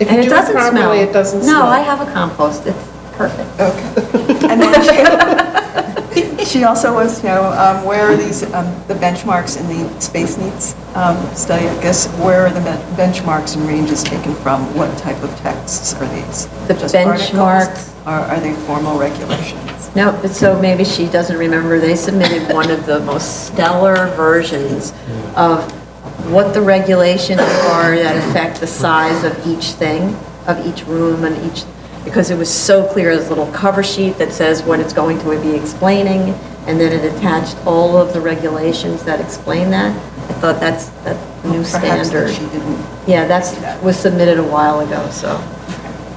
Speaker 5: If
Speaker 2: And
Speaker 5: you
Speaker 2: it
Speaker 5: do
Speaker 2: doesn't smell.
Speaker 5: properly, it doesn't smell.
Speaker 2: No, I have a compost. It's perfect.
Speaker 4: Okay. And then she also wants to know, where are these, the benchmarks in the space needs study, I guess, where are the benchmarks and ranges taken from? What type of texts are these?
Speaker 2: The
Speaker 4: Just
Speaker 2: benchmarks-
Speaker 4: articles, or are they formal regulations?
Speaker 2: No, but so maybe she doesn't remember, they submitted one of the most stellar versions of what the regulations are that affect the size of each thing, of each room and each, because it was so clear, this little cover sheet that says what it's going to be explaining, and then it attached all of the regulations that explain that. I thought that's the new
Speaker 4: Perhaps
Speaker 2: standard.
Speaker 4: that she didn't.
Speaker 2: Yeah, was submitted a while ago, so.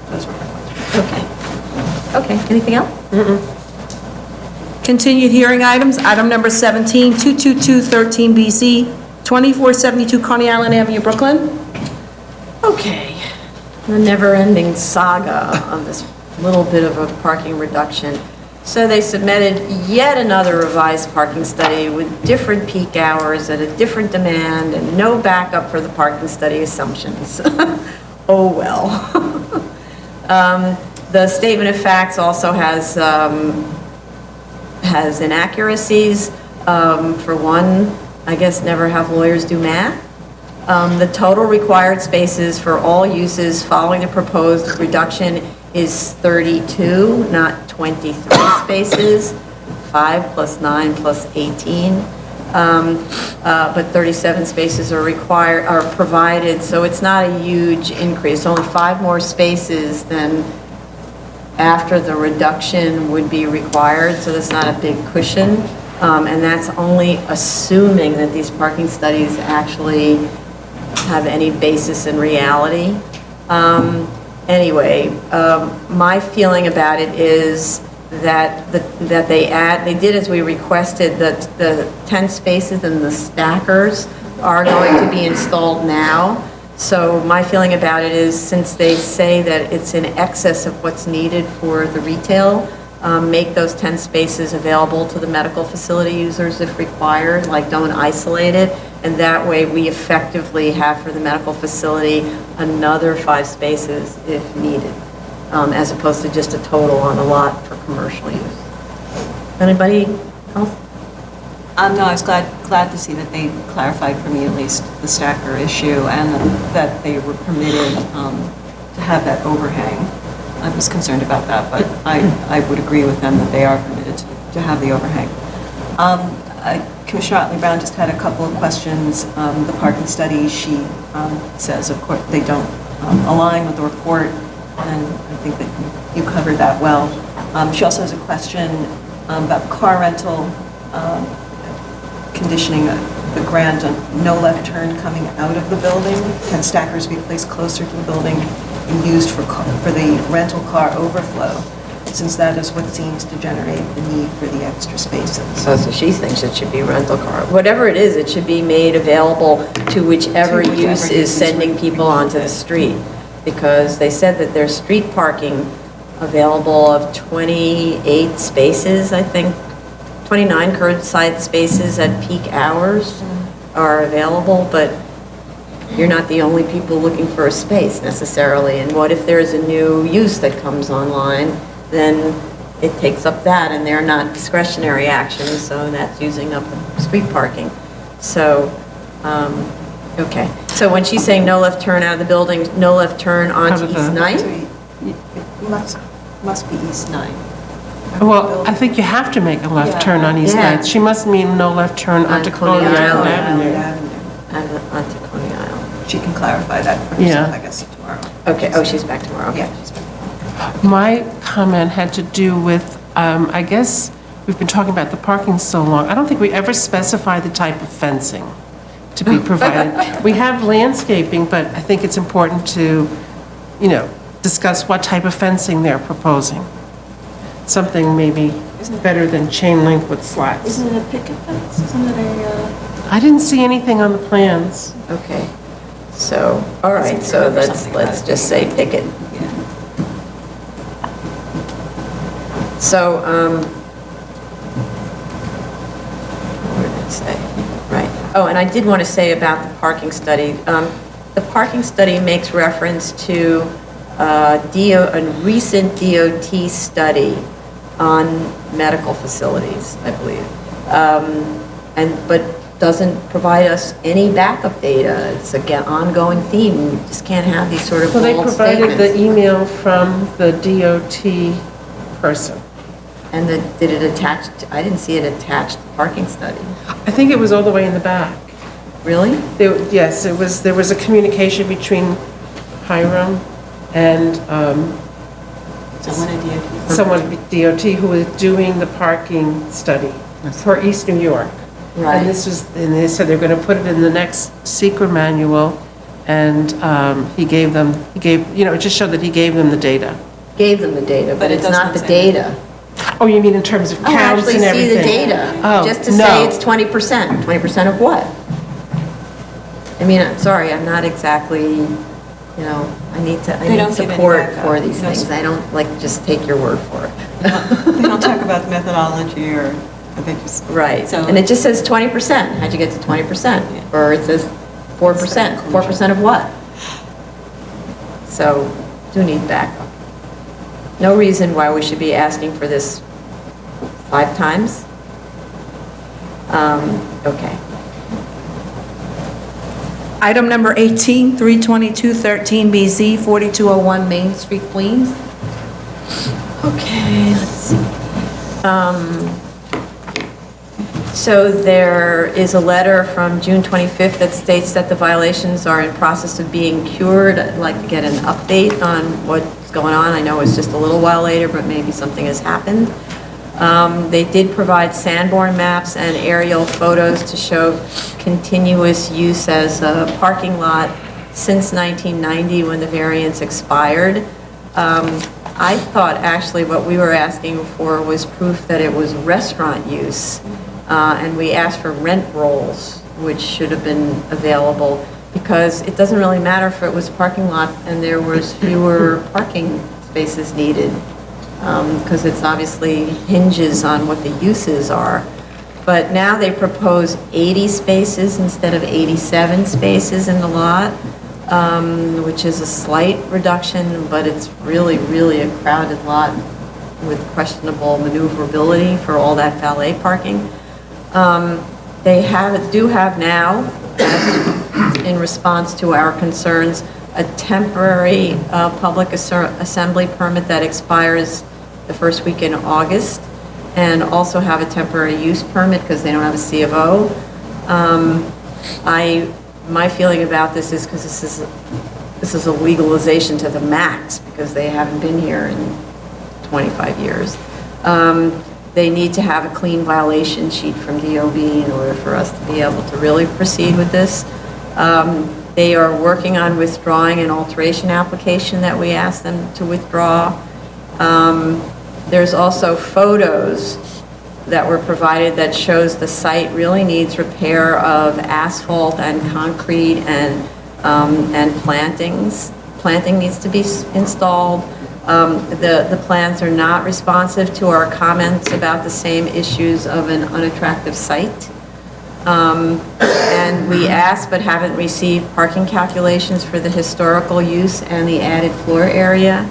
Speaker 4: Those were my questions.
Speaker 2: Okay, anything else?
Speaker 1: Continued hearing items, item number 17, 22213BZ, 2472 Coney Island Avenue, Brooklyn.
Speaker 2: Okay, the never-ending saga of this little bit of a parking reduction. So they submitted yet another revised parking study with different peak hours at a different demand and no backup for the parking study assumptions. Oh, well. The statement of facts also has inaccuracies. For one, I guess never have lawyers do math. The total required spaces for all uses following the proposed reduction is 32, not 23 spaces, 5 plus 9 plus 18. But 37 spaces are provided, so it's not a huge increase. Only 5 more spaces than after the reduction would be required, so that's not a big cushion. And that's only assuming that these parking studies actually have any basis in reality. Anyway, my feeling about it is that they did as we requested, that the 10 spaces and the stackers are going to be installed now. So my feeling about it is, since they say that it's in excess of what's needed for the retail, make those 10 spaces available to the medical facility users if required, like don't isolate it. And that way we effectively have for the medical facility another 5 spaces if needed, as opposed to just a total on the lot for commercial use. Anybody else?
Speaker 4: No, I was glad to see that they clarified for me at least the stacker issue and that they were permitted to have that overhang. I was concerned about that, but I would agree with them that they are permitted to have the overhang. Commissioner Otley-Brown just had a couple of questions. The parking study, she says, of course, they don't align with the report, and I think that you covered that well. She also has a question about car rental, conditioning the grant on no left turn coming out of the building. Can stackers be placed closer to the building and used for the rental car overflow, since that is what seems to generate the need for the extra spaces?
Speaker 2: So she thinks it should be rental car. Whatever it is, it should be made available to whichever use is sending people onto the street. Because they said that there's street parking available of 28 spaces, I think, 29 curbside spaces at peak hours are available, but you're not the only people looking for a space necessarily. And what if there's a new use that comes online, then it takes up that, and they're not discretionary actions, so that's using up the street parking. So, okay. So when she's saying no left turn out of the building, no left turn onto East 9th?
Speaker 4: It must be East 9.
Speaker 5: Well, I think you have to make a left turn on East
Speaker 2: Yeah.
Speaker 5: 9th. She must mean no left turn onto Coney Island Avenue.
Speaker 2: Onto Coney Island.
Speaker 4: She can clarify that for herself, I guess, tomorrow.
Speaker 2: Okay, oh, she's back tomorrow. Okay.
Speaker 4: Yeah, she's back.
Speaker 5: My comment had to do with, I guess, we've been talking about the parking so long. I don't think we ever specify the type of fencing to be provided. We have landscaping, but I think it's important to, discuss what type of fencing they're proposing. Something maybe better than chain link with slats.
Speaker 4: Isn't it a picket fence? Isn't it a...
Speaker 5: I didn't see anything on the plans.
Speaker 2: Okay. So, all right, so let's just say picket.
Speaker 4: Yeah.
Speaker 2: So, what did I say? Right. Oh, and I did want to say about the parking study. The parking study makes reference to a recent DOT study on medical facilities, I believe, but doesn't provide us any backup data. It's an ongoing theme. We just can't have these sort of
Speaker 5: Well, they
Speaker 2: bold
Speaker 5: provided
Speaker 2: statements.
Speaker 5: the email from the DOT person.
Speaker 2: And did it attach? I didn't see it attached to parking study.
Speaker 5: I think it was all the way in the back.
Speaker 2: Really?
Speaker 5: Yes, there was a communication between Hiram and someone at DOT who was doing the parking study for East New York.
Speaker 2: Right.
Speaker 5: And they said they're going to put it in the next secret manual, and it just showed that he gave them the data.
Speaker 2: Gave them the data, but
Speaker 4: But it
Speaker 2: it's not the
Speaker 4: doesn't say
Speaker 2: data.
Speaker 5: Oh, you mean in terms of
Speaker 2: I
Speaker 5: counts
Speaker 2: actually
Speaker 5: and
Speaker 2: see
Speaker 5: everything?
Speaker 2: the data,
Speaker 5: Oh,
Speaker 2: just to
Speaker 5: no.
Speaker 2: say it's 20%. 20% of what? I mean, I'm sorry, I'm not exactly, I need
Speaker 4: They don't give any
Speaker 2: support
Speaker 4: backup.
Speaker 2: for these
Speaker 4: No
Speaker 2: things.
Speaker 4: support.
Speaker 2: I don't like just take your word for it.
Speaker 4: They don't talk about methodology or they just...
Speaker 2: Right,
Speaker 4: So-
Speaker 2: and it just says 20%. How'd you get to 20%? Or it says 4%. 4% of what? So, do need backup. No reason why we should be asking for this 5 times. Okay.
Speaker 1: Item number 18, 32213BZ, 4201 Main Street, Queens.
Speaker 2: Okay, let's see. So there is a letter from June 25th that states that the violations are in process of being cured. I'd like to get an update on what's going on. I know it's just a little while later, but maybe something has happened. They did provide Sanborn maps and aerial photos to show continuous use as a parking lot since 1990 when the variance expired. I thought actually what we were asking for was proof that it was restaurant use, and we asked for rent rolls, which should have been available, because it doesn't really matter if it was a parking lot and there was fewer parking spaces needed. because it's obviously hinges on what the uses are. But now they propose 80 spaces instead of 87 spaces in the lot, which is a slight reduction, but it's really, really a crowded lot with questionable maneuverability for all that valet parking. They do have now, in response to our concerns, a temporary public assembly permit that expires the first week in August, and also have a temporary use permit because they don't have a C of O. My feeling about this is because this is a legalization to the max because they haven't been here in 25 years. They need to have a clean violation sheet from DOB in order for us to be able to really proceed with this. They are working on withdrawing an alteration application that we asked them to withdraw. There's also photos that were provided that shows the site really needs repair of asphalt and concrete and plantings. Planting needs to be installed. The plans are not responsive to our comments about the same issues of an unattractive site. And we asked but haven't received parking calculations for the historical use and the added floor area.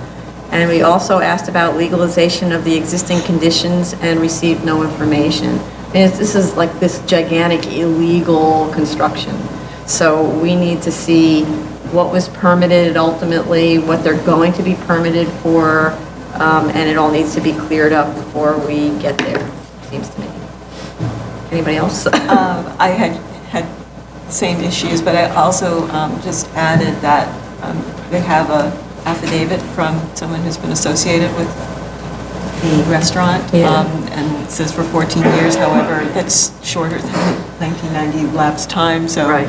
Speaker 2: And we also asked about legalization of the existing conditions and received no information. And this is like this gigantic illegal construction. So we need to see what was permitted ultimately, what they're going to be permitted for, and it all needs to be cleared up before we get there, seems to me. Anybody else?
Speaker 4: I had same issues, but I also just added that they have a affidavit from someone who's been associated with the restaurant, and it says for 14 years. However, that's shorter than the 1990 lapse time, so
Speaker 2: Right.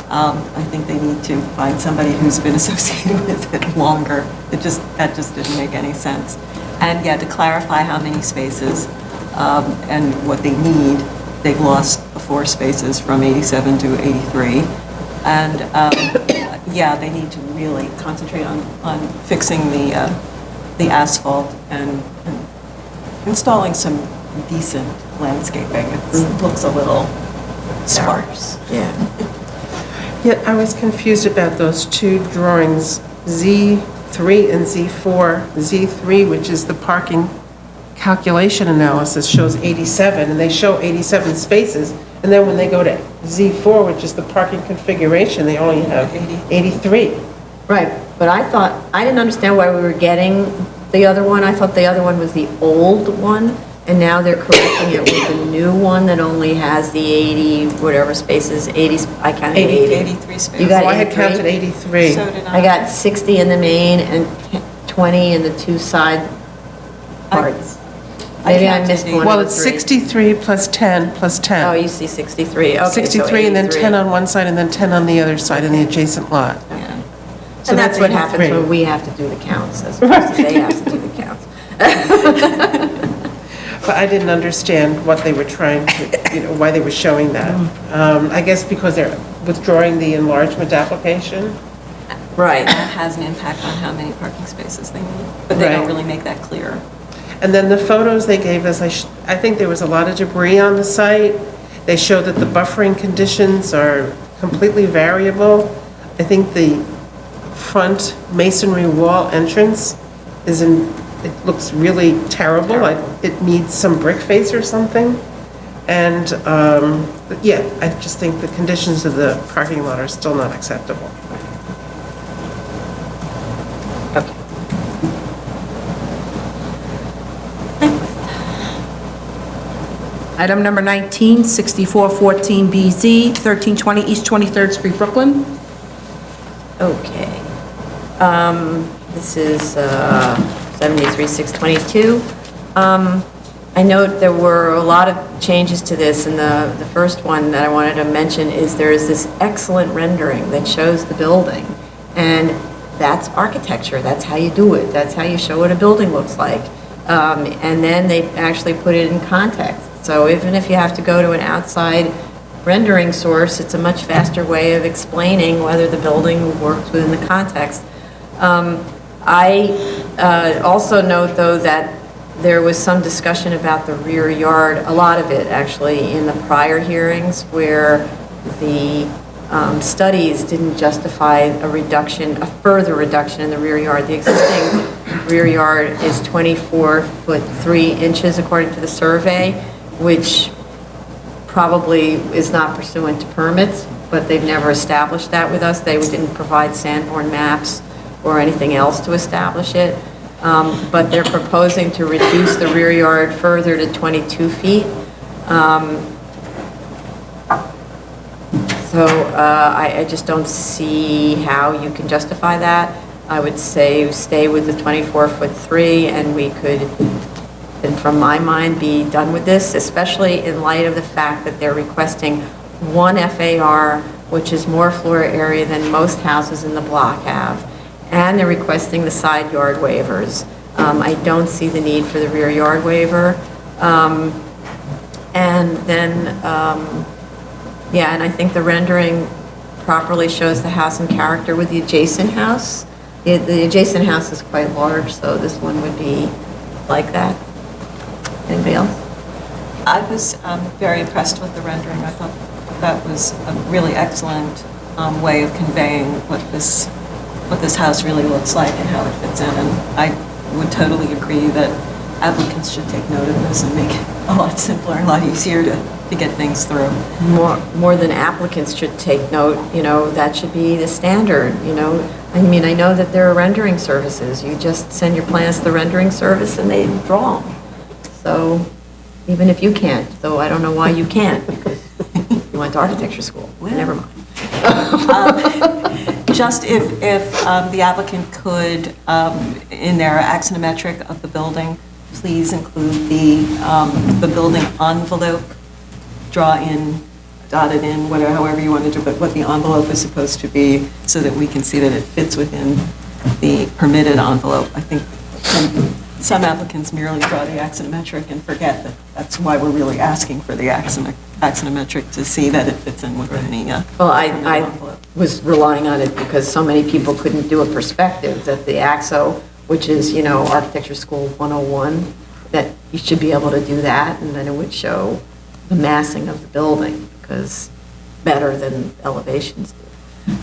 Speaker 4: I think they need to find somebody who's been associated with it longer. That just didn't make any sense. And yeah, to clarify how many spaces and what they need, they've lost 4 spaces from 87 to 83, and yeah, they need to really concentrate on fixing the asphalt and installing some decent landscaping. It looks a little sparse.
Speaker 2: Yeah.
Speaker 5: Yet I was confused about those two drawings, Z3 and Z4. Z3, which is the parking calculation analysis, shows 87, and they show 87 spaces. And then when they go to Z4, which is the parking configuration, they only have 83.
Speaker 2: Right, but I didn't understand why we were getting the other one. I thought the other one was the old one, and now they're correcting it with the new one that only has the 80, whatever spaces, 80, I counted 80.
Speaker 4: 83 spaces.
Speaker 2: You got
Speaker 5: Oh, I had
Speaker 2: 83?
Speaker 5: counted 83.
Speaker 4: So did
Speaker 2: I got 60 in the main and 20 in the 2 side parts. Maybe I missed one.
Speaker 5: Well,
Speaker 2: of the
Speaker 5: it's
Speaker 2: 3.
Speaker 5: 63 plus 10 plus 10.
Speaker 2: Oh, you see 63, okay.
Speaker 5: 63 and then
Speaker 2: 83.
Speaker 5: 10 on one side and then 10 on the other side in the adjacent lot.
Speaker 2: Yeah.
Speaker 5: So
Speaker 2: And that's what happens
Speaker 5: 83.
Speaker 2: when we have to do the counts, as opposed to they have to do the counts.
Speaker 5: But I didn't understand what they were trying to, why they were showing that. I guess because they're withdrawing the enlargement application.
Speaker 2: Right.
Speaker 4: That has an impact on how many parking spaces they need, but they don't
Speaker 5: Right.
Speaker 4: really make that clear.
Speaker 5: And then the photos they gave us, I think there was a lot of debris on the site. They show that the buffering conditions are completely variable. I think the front masonry wall entrance it looks really terrible, like it needs some brick face or something. And, yeah, I just think the conditions of the parking lot are still not acceptable.
Speaker 2: Okay.
Speaker 1: Item number 19, 6414BZ, 1320 East 23rd Street, Brooklyn.
Speaker 2: Okay. This is 73622. I note there were a lot of changes to this, and the first one that I wanted to mention is there is this excellent rendering that shows the building, and that's architecture. That's how you do it. That's how you show what a building looks like. And then they actually put it in context. So even if you have to go to an outside rendering source, it's a much faster way of explaining whether the building works within the context. I also note, though, that There was some discussion about the rear yard, a lot of it actually in the prior hearings, where the studies didn't justify a further reduction in the rear yard. The existing rear yard is 24 foot 3 inches according to the survey, which probably is not pursuant to permits, but they've never established that with us. They didn't provide Sanborn maps or anything else to establish it. But they're proposing to reduce the rear yard further to 22 feet. So I just don't see how you can justify that. I would say stay with the 24 foot 3, and we could, and from my mind, be done with this, especially in light of the fact that they're requesting 1 FAR, which is more floor area than most houses in the block have, and they're requesting the side yard waivers. I don't see the need for the rear yard waiver. And then, yeah, and I think the rendering properly shows the house in character with the adjacent house. The adjacent house is quite large, so this one would be like that. Anybody else?
Speaker 4: I was very impressed with the rendering. I thought that was a really excellent way of conveying what this house really looks like and how it fits in. And I would totally agree that applicants should take note of this and make it a lot simpler and a lot easier to get things through.
Speaker 2: More than applicants should take note, that should be the standard, I mean, I know that there are rendering services. You just send your plans to the rendering service and they draw them. So even if you can't, though I don't know why you can't, because you went to architecture school. Well, never mind.
Speaker 4: Just if the applicant could, in their axonometric of the building, please include the building envelope, draw in, dotted in, whatever, however you want to do, but what the envelope is supposed to be, so that we can see that it fits within the permitted envelope. I think some applicants merely draw the axonometric and forget that that's why we're really asking for the axonometric, to see that it fits in within the
Speaker 2: Well, I
Speaker 4: envelope.
Speaker 2: was relying on it because so many people couldn't do a perspective, that the AXO, which is, Architecture School 101, that you should be able to do that, and then it would show the massing of the building, because better than elevations do.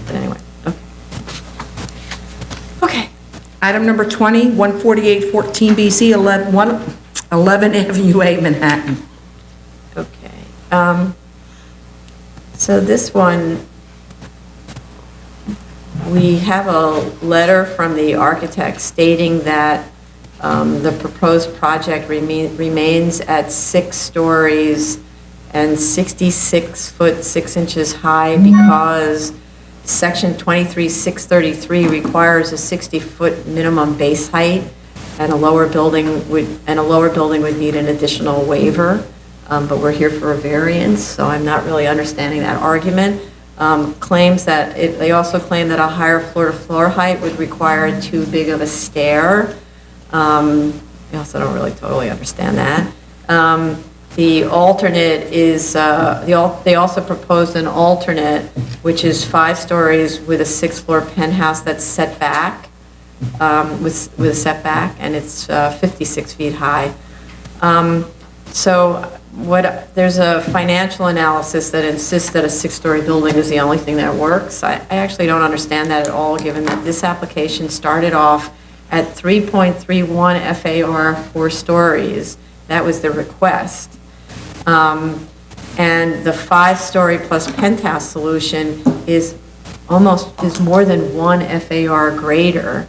Speaker 2: But anyway, okay. Okay.
Speaker 1: Item number 20, 14814 BC, 11 Avenue A, Manhattan.
Speaker 2: Okay. So this one, we have a letter from the architect stating that the proposed project remains at 6 stories and 66 foot 6 inches high, because Section 23633 requires a 60-foot minimum base height, and a lower building would need an additional waiver. But we're here for a variance, so I'm not really understanding that argument. They also claim that a higher floor-to-floor height would require too big of a stair. I also don't really totally understand that. The alternate is, they also proposed an alternate, which is 5 stories with a 6th-floor penthouse that's set back, with a setback, and it's 56 feet high. There's a financial analysis that insists that a 6-story building is the only thing that works. I actually don't understand that at all, given that this application started off at 3.31 FAR 4 stories. That was the request. And the 5-story plus penthouse solution is more than 1 FAR greater.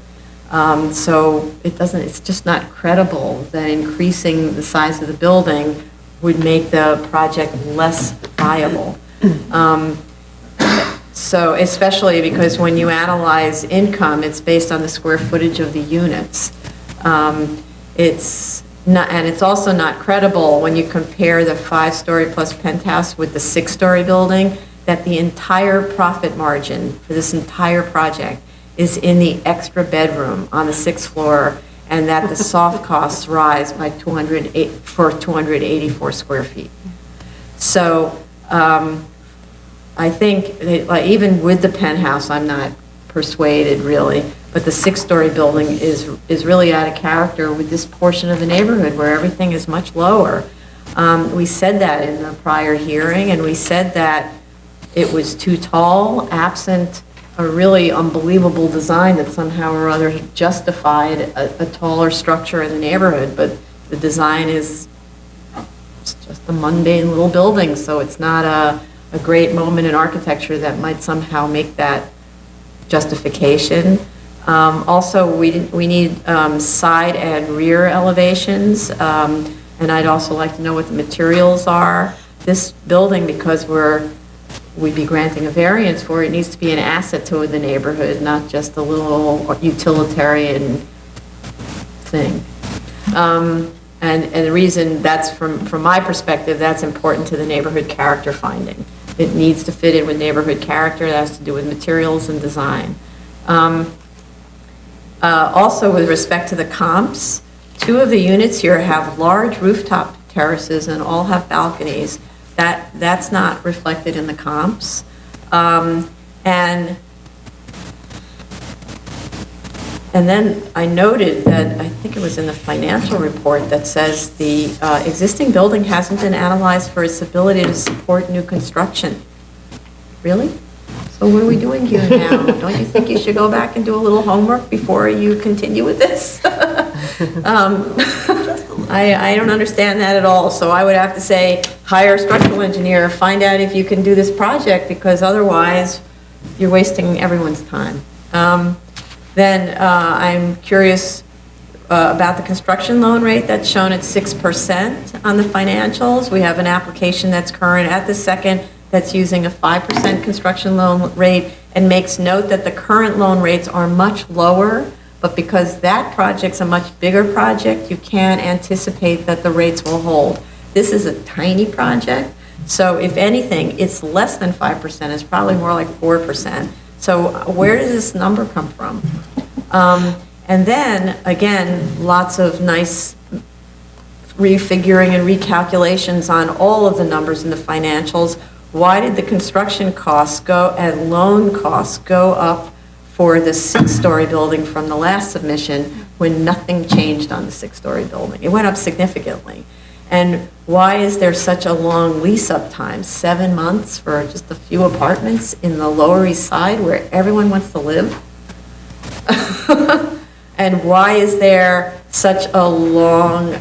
Speaker 2: So it's just not credible that increasing the size of the building would make the project less viable. So especially because when you analyze income, it's based on the square footage of the units. It's also not credible when you compare the 5-story plus penthouse with the 6-story building, that the entire profit margin for this entire project is in the extra bedroom on the 6th floor, and that the soft costs rise by 284 square feet. So I think, even with the penthouse, I'm not persuaded, really. But the six-story building is really out of character with this portion of the neighborhood where everything is much lower. We said that in the prior hearing, and we said that it was too tall, absent a really unbelievable design that somehow or other justified a taller structure in the neighborhood, but the design is just a mundane little building, so it's not a great moment in architecture that might somehow make that justification. Also, we need side and rear elevations, and I'd also like to know what the materials are. This building, because we'd be granting a variance for it, needs to be an asset to the neighborhood, not just a little utilitarian thing. And the reason that's, from my perspective, that's important to the neighborhood character finding. It needs to fit in with neighborhood character. That has to do with materials and design. Also, with respect to the comps, 2 of the units here have large rooftop terraces and all have balconies. That's not reflected in the comps. And then I noted that, I think it was in the financial report, that says the existing building hasn't been analyzed for its ability to support new construction. Really? So what are we doing here now? Don't you think you should go back and do a little homework before you continue with this? I don't understand that at all. So I would have to say, hire a structural engineer, find out if you can do this project, because otherwise you're wasting everyone's time. Then I'm curious about the construction loan rate that's shown at 6% on the financials. We have an application that's current at the second that's using a 5% construction loan rate, and makes note that the current loan rates are much lower, but because that project's a much bigger project, you can't anticipate that the rates will hold. This is a tiny project, so if anything, it's less than 5%. It's probably more like 4%. So where does this number come from? And then, again, lots of nice refiguring and recalculations on all of the numbers in the financials. Why did the construction costs go and loan costs go up for the 6-story building from the last submission when nothing changed on the 6-story building? It went up significantly. And why is there such a long lease-up time, 7 months for just a few apartments in the Lower East Side where everyone wants to live? And why is there such a long,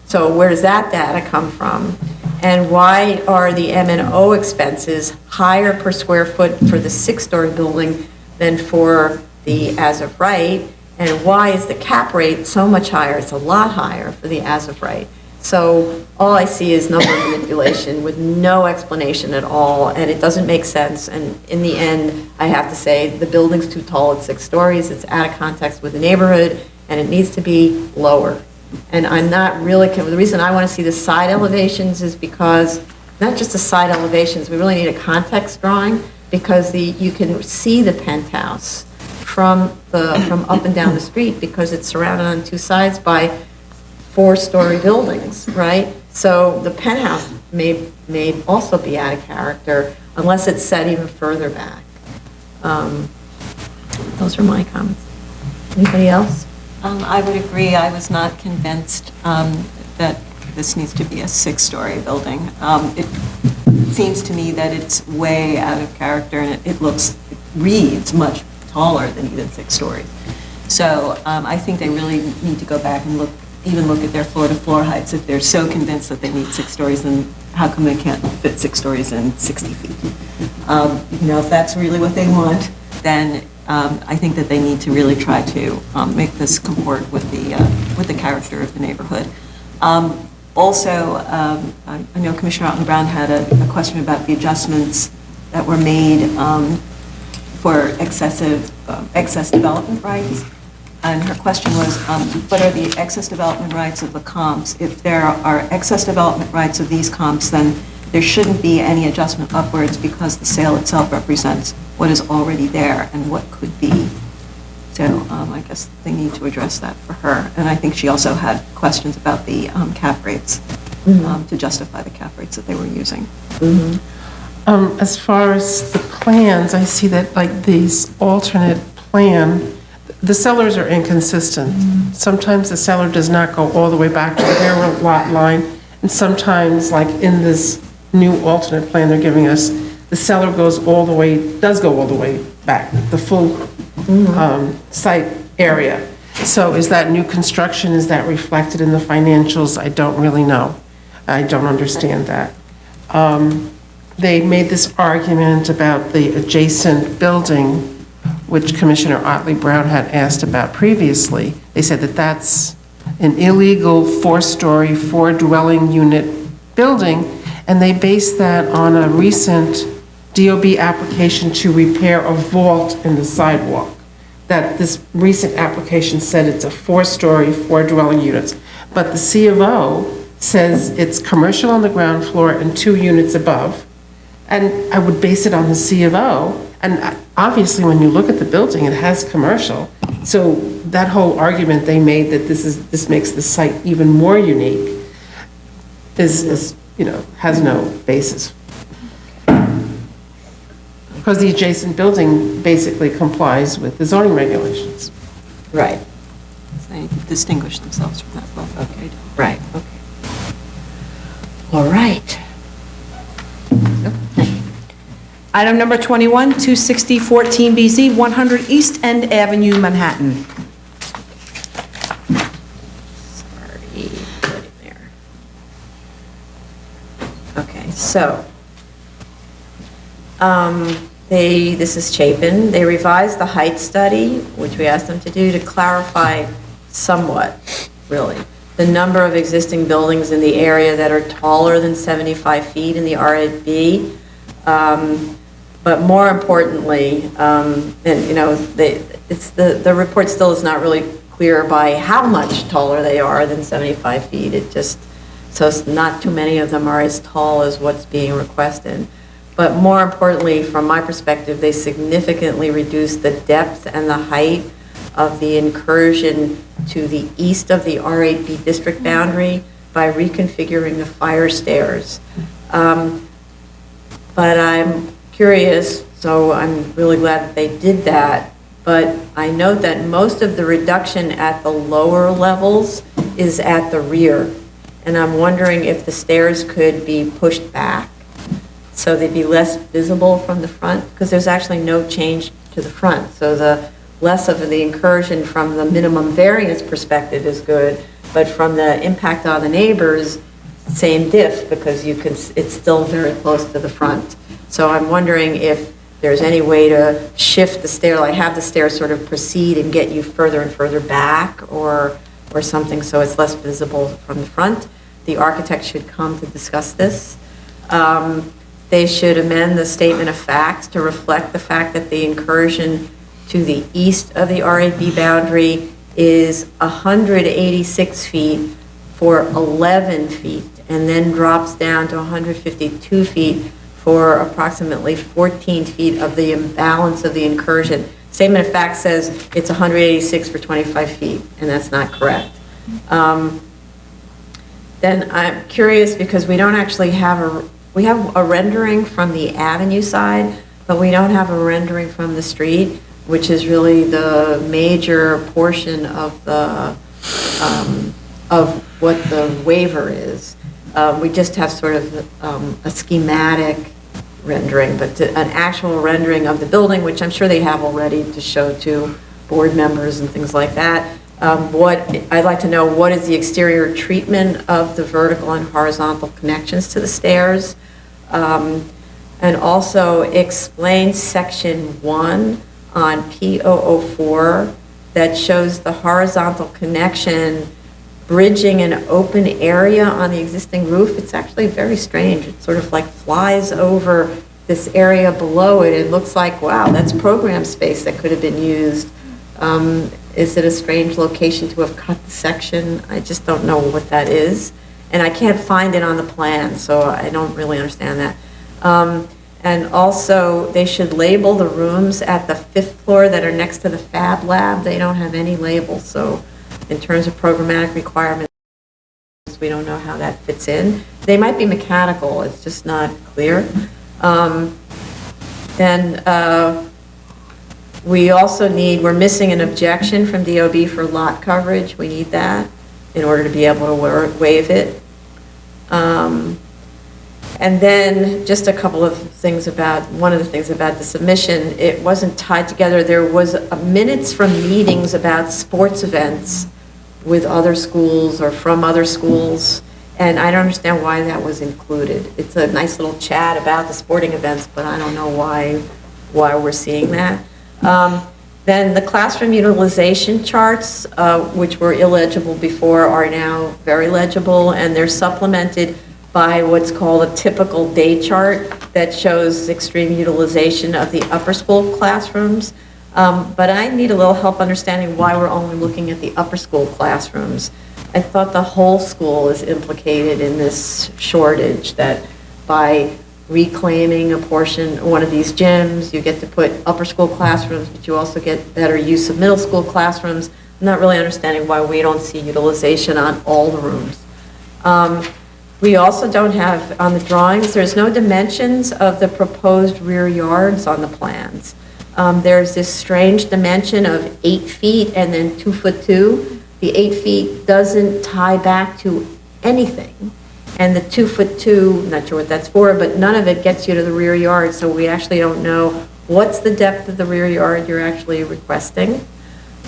Speaker 2: so where does that data come from? And why are the M&O expenses higher per square foot for the 6-story building than for the as-of-right? And why is the cap rate so much higher? It's a lot higher for the as-of-right. So all I see is number manipulation with no explanation at all, and it doesn't make sense. And in the end, I have to say the building's too tall at 6 stories. It's out of context with the neighborhood, and it needs to be lower. And I'm not really, the reason I want to see the side elevations is because, not just the side elevations, we really need a context drawing, because you can see the penthouse from up and down the street, because it's surrounded on 2 sides by 4-story buildings, right? So the penthouse may also be out of character unless it's set even further back. Those are my comments. Anybody else?
Speaker 4: I would agree. I was not convinced that this needs to be a 6-story building. It seems to me that it's way out of character, and it reads much taller than even 6 stories. So I think they really need to go back and look at their floor-to-floor heights. If they're so convinced that they need 6 stories, then how come they can't fit 6 stories in 60 feet? If that's really what they want, then I think that they need to really try to make this comport with the character of the neighborhood. Also, I know Commissioner Otten-Brown had a question about the adjustments that were made for excess development rights. And her question was, what are the excess development rights of the comps? If there are excess development rights of these comps, then there shouldn't be any adjustment upwards, because the sale itself represents what is already there and what could be. So I guess they need to address that for her. And I think she also had questions about the cap rates, to justify the cap rates that they were using.
Speaker 5: As far as the plans, I see that like these alternate plan, the sellers are inconsistent. Sometimes the seller does not go all the way back to their lot line, and sometimes, like in this new alternate plan they're giving us, the seller does go all the way back, the full site area. So is that new construction, is that reflected in the financials? I don't really know. I don't understand that. They made this argument about the adjacent building, which Commissioner Otley Brown had asked about previously. They said that that's an illegal 4-story, 4-dwelling unit building, and they based that on a recent DOB application to repair a vault in the sidewalk. That this recent application said it's a 4-story, 4-dwelling units, but the C of O says it's commercial on the ground floor and 2 units above. And I would base it on the C of O. And obviously, when you look at the building, it has commercial. So that whole argument they made that this makes the site even more unique is has no basis. Because the adjacent building basically complies with the zoning regulations.
Speaker 2: Right,
Speaker 4: They distinguish themselves from that both. Okay.
Speaker 2: right, okay. All right.
Speaker 1: Item number 21, 260 14BZ, 100 East End Avenue, Manhattan.
Speaker 2: Sorry, put it there. Okay, so, this is Chapin. They revised the height study, which we asked them to do, to clarify somewhat, really, the number of existing buildings in the area that are taller than 75 feet in the R8B. But more importantly, the report still is not really clear by how much taller they are than 75 feet. So it's not too many of them are as tall as what's being requested. But more importantly, from my perspective, they significantly reduced the depth and the height of the incursion to the east of the R8B district boundary by reconfiguring the fire stairs. But I'm curious, so I'm really glad that they did that, but I note that most of the reduction at the lower levels is at the rear, and I'm wondering if the stairs could be pushed back so they'd be less visible from the front, because there's actually no change to the front, so the less of the incursion from the minimum variance perspective is good, but from the impact on the neighbors, same diff, because it's still very close to the front. So I'm wondering if there's any way to shift the stair, like have the stairs sort of proceed and get you further and further back or something so it's less visible from the front. The architect should come to discuss this. They should amend the statement of facts to reflect the fact that the incursion to the east of the R8B boundary is 186 feet for 11 feet and then drops down to 152 feet for approximately 14 feet of the imbalance of the incursion. Statement of fact says it's 186 for 25 feet, and that's not correct. Then I'm curious because we don't actually have we have a rendering from the avenue side, but we don't have a rendering from the street, which is really the major portion of the of what the waiver is. We just have sort of a schematic rendering, but an actual rendering of the building, which I'm sure they have already to show to board members and things like that. I'd like to know, what is the exterior treatment of the vertical and horizontal connections to the stairs? And also explain section 1 on P004 that shows the horizontal connection bridging an open area on the existing roof. It's actually very strange. It sort of like flies over this area below it. It looks like, wow, that's program space that could have been used. Is it a strange location to have cut the section? I just don't know what that is. And I can't find it on the plan, so I don't really understand that. And also, they should label the rooms at the 5th floor that are next to the Fab Lab. They don't have any labels, so in terms of programmatic requirements, we don't know how that fits in. They might be mechanical, it's just not clear. We also we're missing an objection from DOB for lot coverage. We need that in order to be able to waive it. And then just a couple of things one of the things about the submission, it wasn't tied together. There was minutes from meetings about sports events with other schools or from other schools, and I don't understand why that was included. It's a nice little chat about the sporting events, but I don't know why we're seeing that. Then the classroom utilization charts, which were illegible before, are now very legible, and they're supplemented by what's called a typical day chart that shows extreme utilization of the upper school classrooms. But I need a little help understanding why we're only looking at the upper school classrooms. I thought the whole school is implicated in this shortage, that by reclaiming a portion, one of these gyms, you get to put upper school classrooms, but you also get better use of middle school classrooms. I'm not really understanding why we don't see utilization on all the rooms. We also don't have, on the drawings, there's no dimensions of the proposed rear yards on the plans. There's this strange dimension of 8 feet and then 2'2". The 8 feet doesn't tie back to anything. And the 2'2", not sure what that's for, but none of it gets you to the rear yard, so we actually don't know what's the depth of the rear yard you're actually requesting.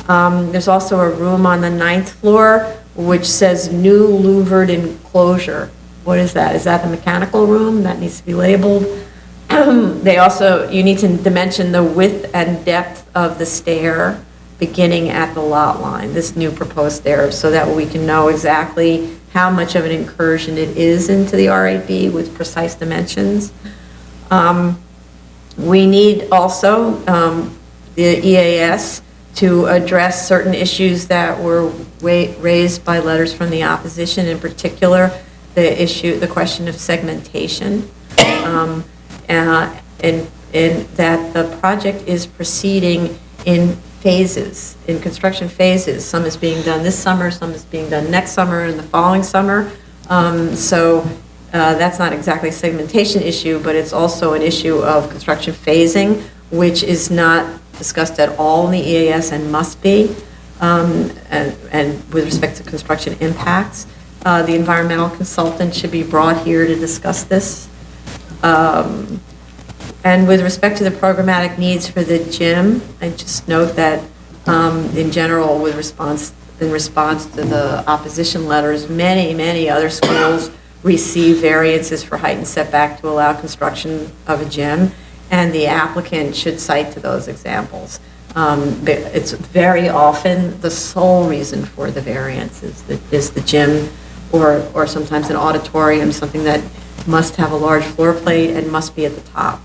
Speaker 2: There's also a room on the 9th floor which says new louvered enclosure. What is that? Is that the mechanical room? That needs to be labeled. You need to dimension the width and depth of the stair beginning at the lot line, this new proposed stair, so that we can know exactly how much of an incursion it is into the R8B with precise dimensions. We need also the EAS to address certain issues that were raised by letters from the opposition, in particular the question of segmentation, and that the project is proceeding in phases, in construction phases. Some is being done this summer, some is being done next summer and the following summer. That's not exactly a segmentation issue, but it's also an issue of construction phasing, which is not discussed at all in the EAS and must be, and with respect to construction impacts. The environmental consultant should be brought here to discuss this. And with respect to the programmatic needs for the gym, I just note that in general, in response to the opposition letters, many other schools receive variances for height and setback to allow construction of a gym, and the applicant should cite to those examples. It's very often the sole reason for the variance is the gym, or sometimes an auditorium, something that must have a large floor plate and must be at the top.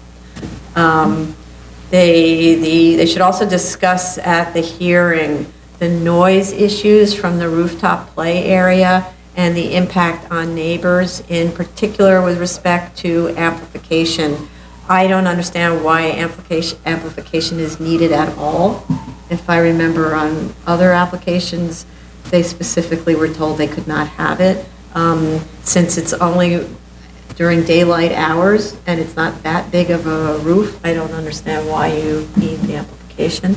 Speaker 2: They should also discuss at the hearing the noise issues from the rooftop play area and the impact on neighbors, in particular with respect to amplification. I don't understand why amplification is needed at all. If I remember on other applications, they specifically were told they could not have it. Since it's only during daylight hours and it's not that big of a roof, I don't understand why you need the amplification.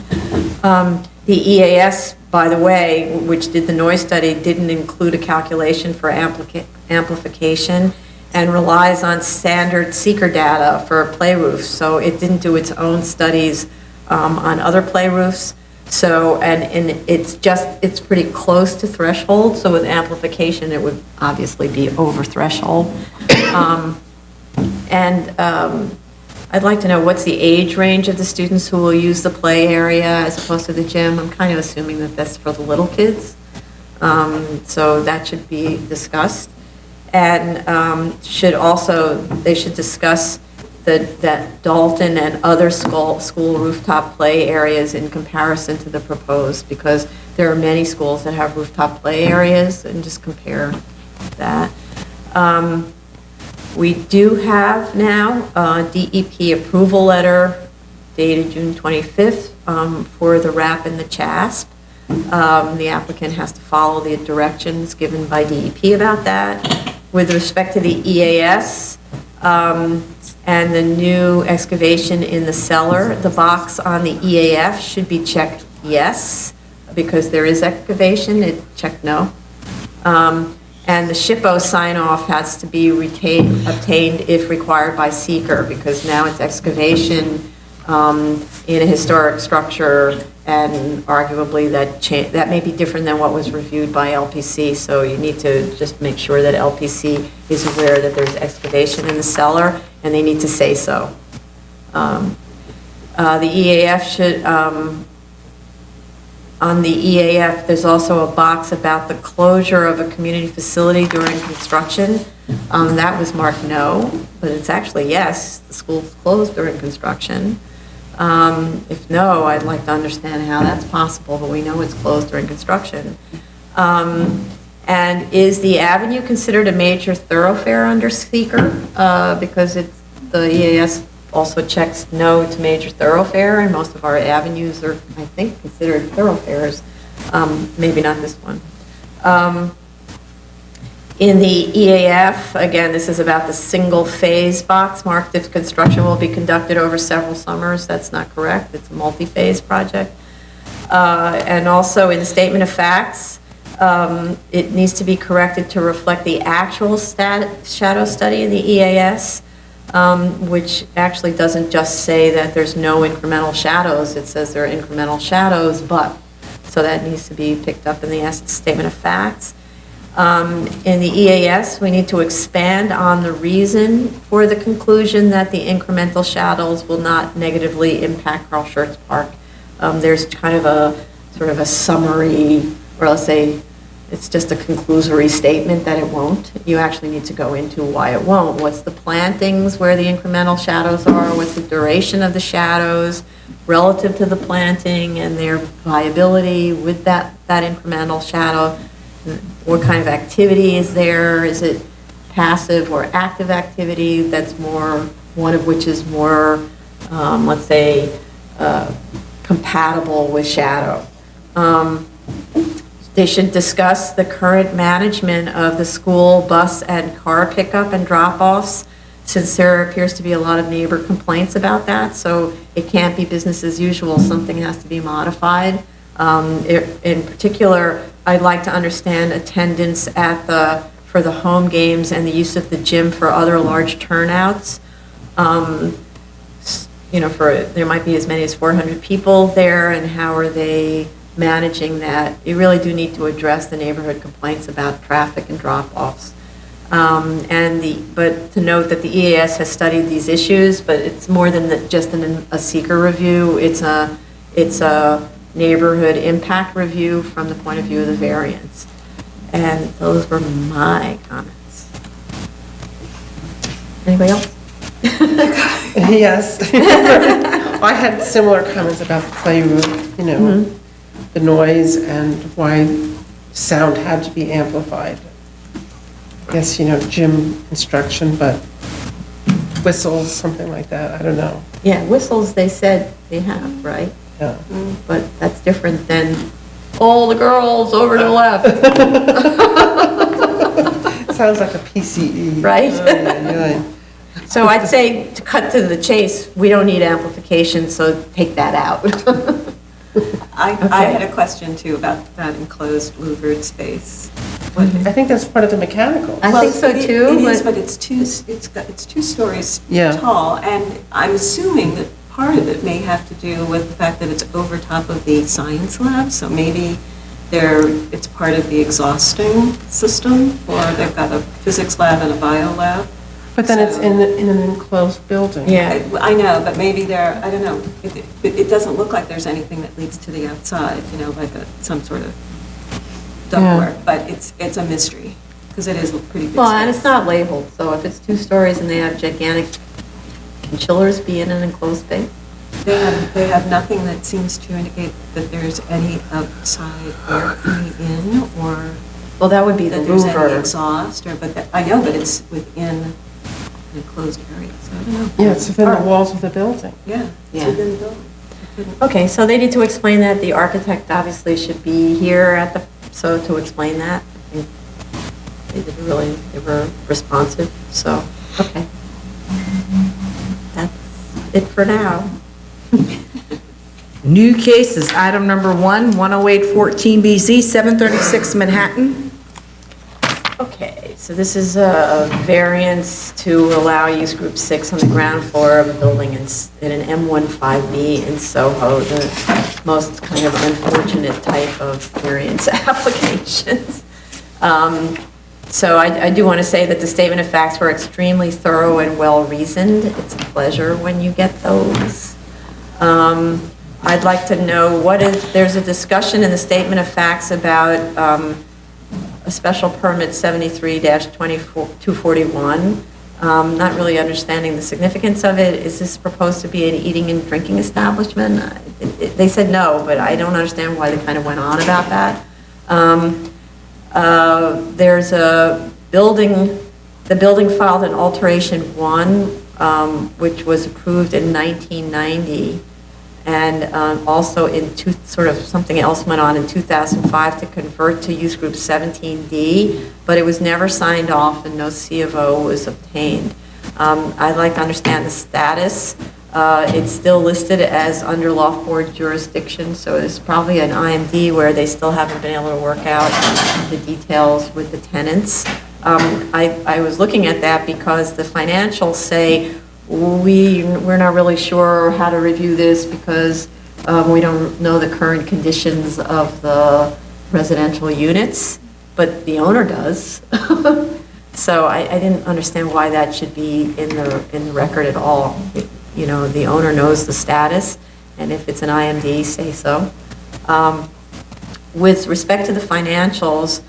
Speaker 2: The EAS, by the way, which did the noise study, didn't include a calculation for amplification and relies on standard seeker data for play roofs. So it didn't do its own studies on other play roofs. So, and it's pretty close to threshold. So with amplification, it would obviously be over threshold. I'd like to know what's the age range of the students who will use the play area as opposed to the gym. I'm kind of assuming that that's for the little kids. So that should be discussed. And they should discuss that Dalton and other school rooftop play areas in comparison to the proposed, because there are many schools that have rooftop play areas, and just compare that. We do have now a DEP approval letter dated June 25th for the RAP and the CHASP. The applicant has to follow the directions given by DEP about that. With respect to the EAS, and the new excavation in the cellar. The box on the EAF should be checked yes, because there is excavation, it checked no. And the SHPO sign-off has to be obtained if required by seeker, because now it's excavation in a historic structure, and arguably that may be different than what was reviewed by LPC, so you need to just make sure that LPC is aware that there's excavation in the cellar, and they need to say so. The EAF should, on the EAF, there's also a box about the closure of a community facility during construction. That was marked no, but it's actually yes, the school's closed during construction. If no, I'd like to understand how that's possible, but we know it's closed during construction. And is the avenue considered a major thoroughfare under seeker? Because the EAS also checks no to major thoroughfare, and most of our avenues are, I think, considered thoroughfares. Maybe not this one. In the EAF, again, this is about the single-phase box marked if construction will be conducted over several summers. That's not correct. It's a multi-phase project. And also in the statement of facts, it needs to be corrected to reflect the actual shadow study in the EAS, which actually doesn't just say that there's no incremental shadows. It says there are incremental shadows, but. So that needs to be picked up in the statement of facts. In the EAS, we need to expand on the reason for the conclusion that the incremental shadows will not negatively impact Carl Schurz Park. There's kind of a sort of a summary, or let's say it's just a conclusory statement that it won't. You actually need to go into why it won't. What's the plantings where the incremental shadows are? What's the duration of the shadows relative to the planting and their viability with that incremental shadow? What kind of activity is there? Is it passive or active activity that's more, one of which is more, let's say, compatible with shadow? They should discuss the current management of the school bus and car pickup and drop-offs, since there appears to be a lot of neighbor complaints about that, so it can't be business as usual. Something has to be modified. In particular, I'd like to understand attendance for the home games and the use of the gym for other large turnouts. There might be as many as 400 people there, and how are they managing that? You really do need to address the neighborhood complaints about traffic and drop-offs. But to note that the EAS has studied these issues, but it's more than just a seeker review. It's a neighborhood impact review from the point of view of the variance. And those were my comments. Anybody else?
Speaker 5: Yes. I had similar comments about the play roof, the noise and why sound had to be amplified. Yes, gym instruction, but whistles, something like that, I don't know.
Speaker 2: Yeah, whistles they said they have, right?
Speaker 5: Yeah.
Speaker 2: But that's different than all the girls over to the left.
Speaker 5: Sounds like a PCE.
Speaker 2: Right?
Speaker 5: Yeah.
Speaker 2: So I'd say, to cut to the chase, we don't need amplification, so take that out.
Speaker 4: I had a question too about that enclosed louvered space.
Speaker 5: I think that's part of the mechanical.
Speaker 2: I think so too.
Speaker 4: It is, but it's two stories tall, and I'm assuming that part of it may have to do with the fact that it's over top of the science lab, so maybe it's part of the exhausting system, or they've got a physics lab and a bio lab.
Speaker 5: But then it's in an enclosed building.
Speaker 2: Yeah.
Speaker 4: I know, but maybe I don't know. It doesn't look like there's anything that leads to the outside, like some sort of ductwork, but it's a mystery, because it is a pretty big
Speaker 2: Well,
Speaker 4: space.
Speaker 2: and it's not labeled, so if it's 2 stories and they have gigantic, can chillers be in an enclosed space?
Speaker 4: They have nothing that seems to indicate that there's any outside air coming in, or
Speaker 2: Well, that would be the
Speaker 4: that there's any
Speaker 2: louver.
Speaker 4: exhaust, I know, but it's within an enclosed area, so I don't know.
Speaker 5: Yeah, it's within the walls of the building.
Speaker 4: Yeah, it's
Speaker 2: Yeah.
Speaker 4: within the building.
Speaker 2: Okay, so they need to explain that. The architect obviously should be here so to explain that. I think they were responsive, so, okay. it for now.
Speaker 1: New cases, item number 1, 10814BZ, 736 Manhattan.
Speaker 2: Okay, so this is a variance to allow use group 6 on the ground floor of a building in an M15B in Soho, the most kind of unfortunate type of variance applications. So I do want to say that the statement of facts were extremely thorough and well-reasoned. It's a pleasure when you get those. I'd like to know there's a discussion in the statement of facts about a special permit 73-241. Not really understanding the significance of it. Is this proposed to be an eating and drinking establishment? They said no, but I don't understand why they kind of went on about that. There's a building, the building filed an alteration 1, which was approved in 1990. And also sort of something else went on in 2005 to convert to use group 17D, but it was never signed off and no C of O was obtained. I'd like to understand the status. It's still listed as under loft board jurisdiction, so it's probably an IMD where they still haven't been able to work out the details with the tenants. I was looking at that because the financials say we're not really sure how to review this because we don't know the current conditions of the residential units, but the owner does. So I didn't understand why that should be in the record at all. You know, the owner knows the status, and if it's an IMD, say so. With respect to the financials,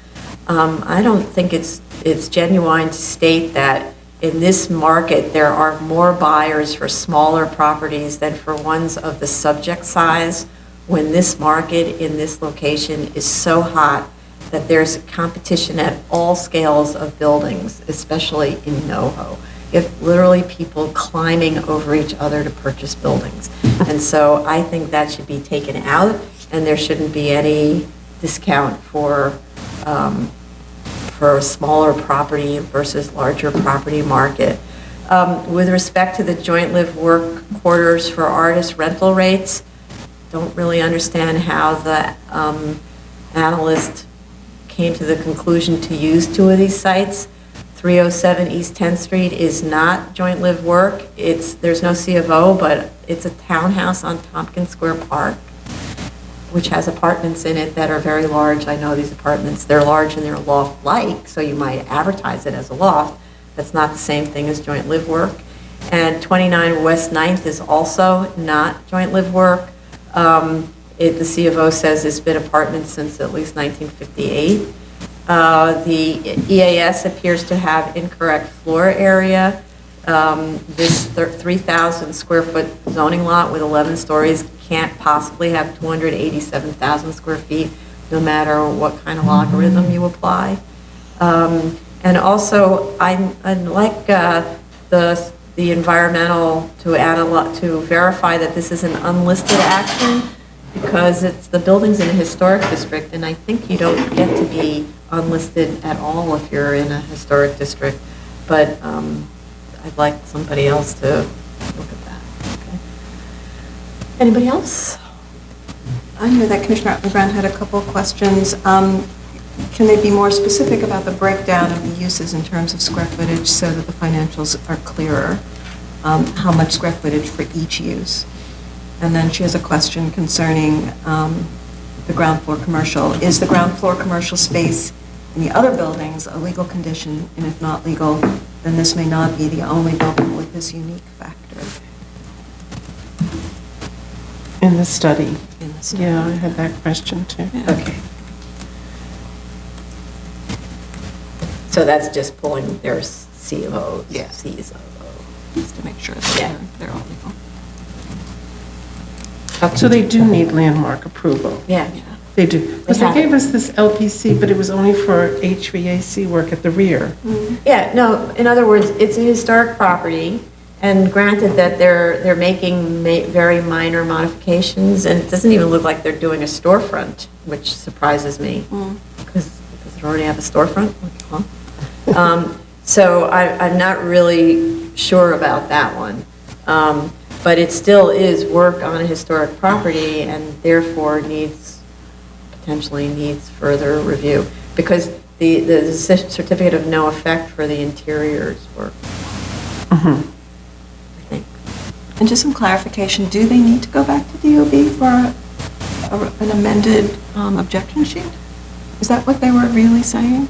Speaker 2: I don't think it's genuine to state that in this market, there are more buyers for smaller properties than for ones of the subject size, when this market in this location is so hot that there's competition at all scales of buildings, especially in NoHo. You have literally people climbing over each other to purchase buildings. And so I think that should be taken out, and there shouldn't be any discount for a smaller property versus larger property market. With respect to the joint live work quarters for artist rental rates, don't really understand how the analyst came to the conclusion to use 2 of these sites. 307 East 10th Street is not joint live work. There's no C of O, but it's a townhouse on Tompkins Square Park, which has apartments in it that are very large. I know these apartments, they're large and they're loft-like, so you might advertise it as a loft. That's not the same thing as joint live work. And 29 West 9th is also not joint live work. The C of O says it's been apartments since at least 1958. The EAS appears to have incorrect floor area. This 3,000 square foot zoning lot with 11 stories can't possibly have 287,000 square feet, no matter what kind of logarithm you apply. And also, I'd like the environmental to verify that this is an unlisted action, because it's the building's in a historic district, and I think you don't get to be unlisted at all if you're in a historic district. But I'd like somebody else to look at that. Okay. Anybody else?
Speaker 4: I know that Commissioner Brown had a couple of questions. Can they be more specific about the breakdown of the uses in terms of square footage so that the financials are clearer? How much square footage for each use? And then she has a question concerning the ground floor commercial. Is the ground floor commercial space in the other buildings a legal condition? And if not legal, then this may not be the only building with this unique factor.
Speaker 5: In the study.
Speaker 4: In the study.
Speaker 5: Yeah, I had that question too.
Speaker 4: Yeah.
Speaker 2: Okay. So that's just pulling their C of O's,
Speaker 4: Yeah.
Speaker 2: C's of O.
Speaker 4: Just to make sure that
Speaker 2: Yeah.
Speaker 4: they're all legal.
Speaker 5: So they do need landmark approval.
Speaker 2: Yeah.
Speaker 5: They do. Because they
Speaker 2: have
Speaker 5: gave
Speaker 2: it.
Speaker 5: us this LPC, but it was only for HVAC work at the rear.
Speaker 2: Yeah, no, in other words, it's a historic property, and granted that they're making very minor modifications, and it doesn't even look like they're doing a storefront, which surprises me, because does it already have a storefront? Huh? So I'm not really sure about that one. but it still is work on a historic property and therefore potentially needs further review, because the certificate of no effect for the interiors work. I think.
Speaker 4: And just some clarification, do they need to go back to DOB for an amended objection sheet? Is that what they were really saying?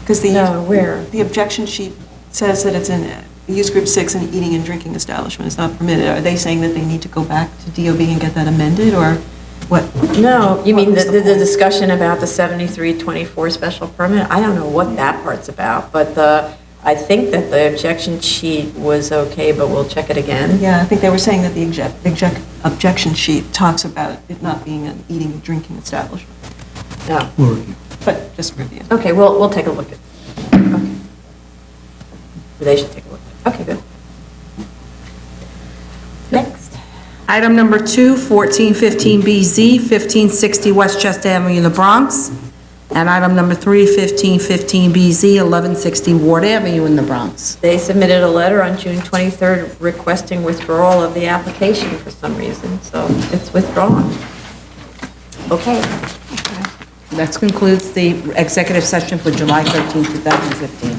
Speaker 4: Because
Speaker 2: No, where?
Speaker 4: The objection sheet says that it's in use group 6, an eating and drinking establishment is not permitted. Are they saying that they need to go back to DOB and get that amended, or what?
Speaker 2: No, you
Speaker 4: what
Speaker 2: mean
Speaker 4: was
Speaker 2: the
Speaker 4: point?
Speaker 2: discussion about the 7324 special permit? I don't know what that part's about, but I think that the objection sheet was okay, but we'll check it again.
Speaker 4: Yeah, I think they were saying that the objection sheet talks about it not being an eating and drinking establishment,
Speaker 2: No.
Speaker 3: We'll review.
Speaker 4: but just review.
Speaker 2: Okay, we'll take a look at it. Okay. They should take a look at it. Okay, good. Next.
Speaker 1: Item number 2, 1415BZ, 1560 Westchester Avenue in the Bronx. And item number 3, 1515BZ, 1160 Ward Avenue in the Bronx.
Speaker 2: They submitted a letter on June 23rd requesting withdrawal of the application for some reason, so it's withdrawn. Okay.
Speaker 1: That concludes the executive session for July 13, 2015.